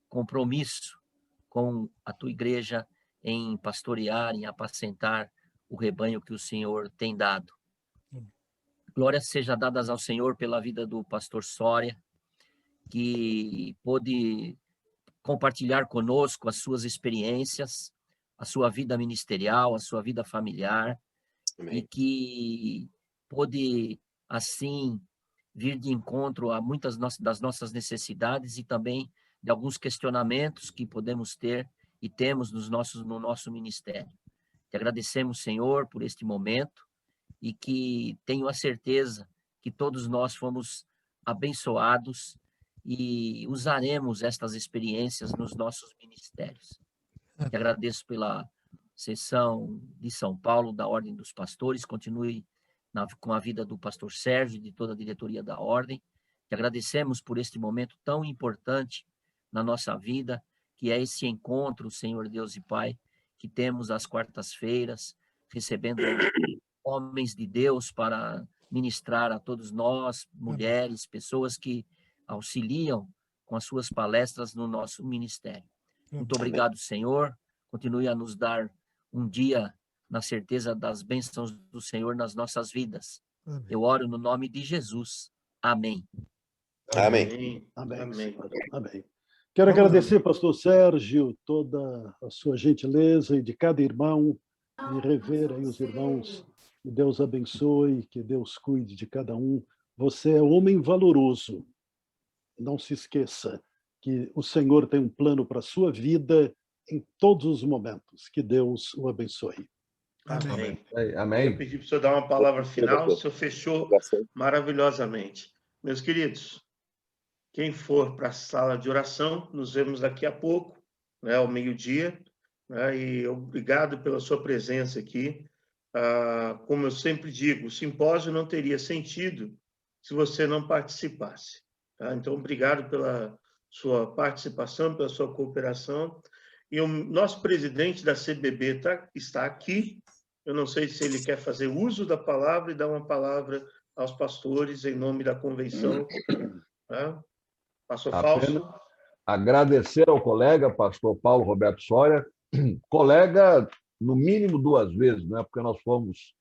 compromisso com a tua igreja em pastorear, em apacentar o rebanho que o Senhor tem dado. Glórias sejam dadas ao Senhor pela vida do pastor Soria, que pôde compartilhar conosco as suas experiências, a sua vida ministerial, a sua vida familiar. Amém. E que pôde, assim, vir de encontro a muitas das nossas necessidades e também de alguns questionamentos que podemos ter e temos no nosso ministério. Te agradecemos, Senhor, por este momento e que tenho a certeza que todos nós fomos abençoados e usaremos estas experiências nos nossos ministérios. Te agradeço pela sessão de São Paulo, da Ordem dos Pastores, continue com a vida do pastor Sérgio e de toda a diretoria da Ordem. Te agradecemos por este momento tão importante na nossa vida, que é esse encontro, Senhor Deus e Pai, que temos às quartas-feiras, recebendo homens de Deus para ministrar a todos nós, mulheres, pessoas que auxiliam com as suas palestras no nosso ministério. Muito obrigado, Senhor. Continue a nos dar um dia na certeza das bênçãos do Senhor nas nossas vidas. Amém. Eu oro no nome de Jesus. Amém. Amém. Amém. Amém. Quero agradecer, pastor Sérgio, toda a sua gentileza e de cada irmão, e rever aí os irmãos. Que Deus abençoe, que Deus cuide de cada um. Você é homem valoroso. Não se esqueça que o Senhor tem um plano para a sua vida em todos os momentos. Que Deus o abençoe. Amém. Amém. Eu pedi para o senhor dar uma palavra final, o senhor fechou maravilhosamente. Meus queridos, quem for para a sala de oração, nos vemos daqui a pouco, né, ao meio-dia, né, e obrigado pela sua presença aqui. Como eu sempre digo, o simpósio não teria sentido se você não participasse. Tá? Então, obrigado pela sua participação, pela sua cooperação. E o nosso presidente da CBB está aqui. Eu não sei se ele quer fazer uso da palavra e dar uma palavra aos pastores em nome da convenção. Tá? Pastor Fausto. Agradecer ao colega, pastor Paulo Roberto Soria, colega no mínimo 2 vezes, né? Porque nós fomos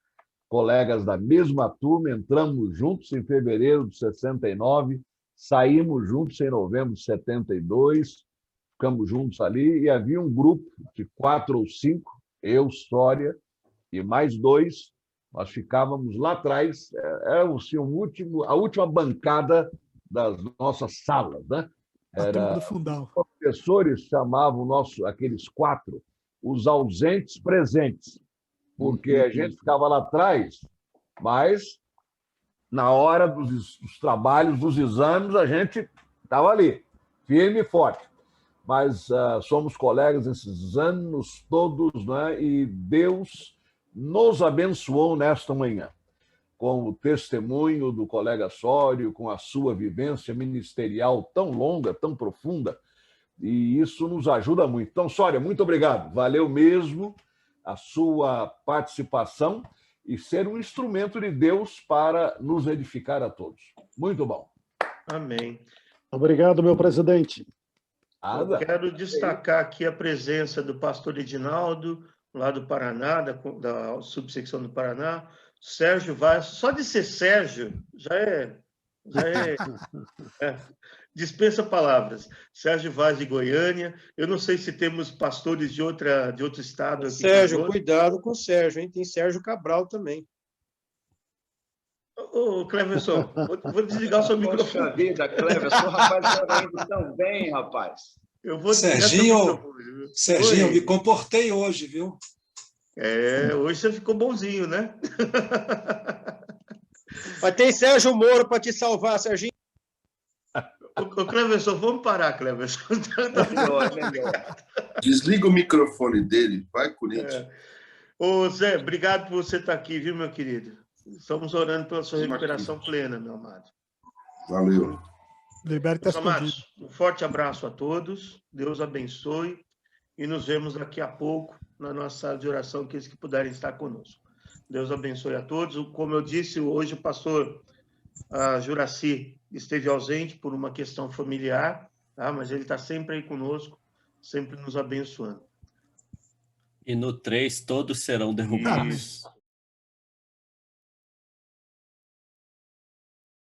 colegas da mesma turma, entramos juntos em fevereiro de 69, saímos juntos em novembro de 72, ficamos juntos ali, e havia um grupo de 4 ou 5, eu, Soria, e mais 2, nós ficávamos lá atrás, era assim, a última bancada das nossas salas, né? Era do fundão. professores chamavam aqueles 4 os ausentes presentes, porque a gente ficava lá atrás, mas na hora dos trabalhos, dos exames, a gente estava ali, firme e forte. Mas somos colegas esses anos todos, né? E Deus nos abençoou nesta manhã, com o testemunho do colega Sório, com a sua vivência ministerial tão longa, tão profunda, e isso nos ajuda muito. Então, Sória, muito obrigado. Valeu mesmo a sua participação e ser um instrumento de Deus para nos edificar a todos. Muito bom. Amém. Obrigado, meu presidente. Eu quero destacar aqui a presença do pastor Edinaldo, lá do Paraná, da subsecção do Paraná, Sérgio Vaz. Só de ser Sérgio já é dispensa palavras. Sérgio Vaz de Goiânia. Eu não sei se temos pastores de outro estado aqui. Sérgio, cuidado com o Sérgio, hein? Tem Sérgio Cabral também. Ô, Cleverson, vou desligar o seu microfone. Poxa vida, Cleverson, rapaz, eu indo tão bem, rapaz. Eu vou Serginho, me comportei hoje, viu? Hoje você ficou bonzinho, né? Mas tem Sérgio Moro para te salvar, Serginho. Ô, Cleverson, vamos parar, Cleverson. Melhor. Desliga o microfone dele, vai, Corinthians. Ô, Zé, obrigado por você estar aqui, viu, meu querido? Estamos orando pela sua recuperação plena, meu amado. Valeu. Meus amados, um forte abraço a todos, Deus abençoe e nos vemos daqui a pouco na nossa sala de oração, aqueles que puderem estar conosco. Deus abençoe a todos. Como eu disse, hoje o pastor Juraci esteve ausente por uma questão familiar, tá? Mas ele está sempre aí conosco, sempre nos abençoando. E no 3 todos serão derrubados.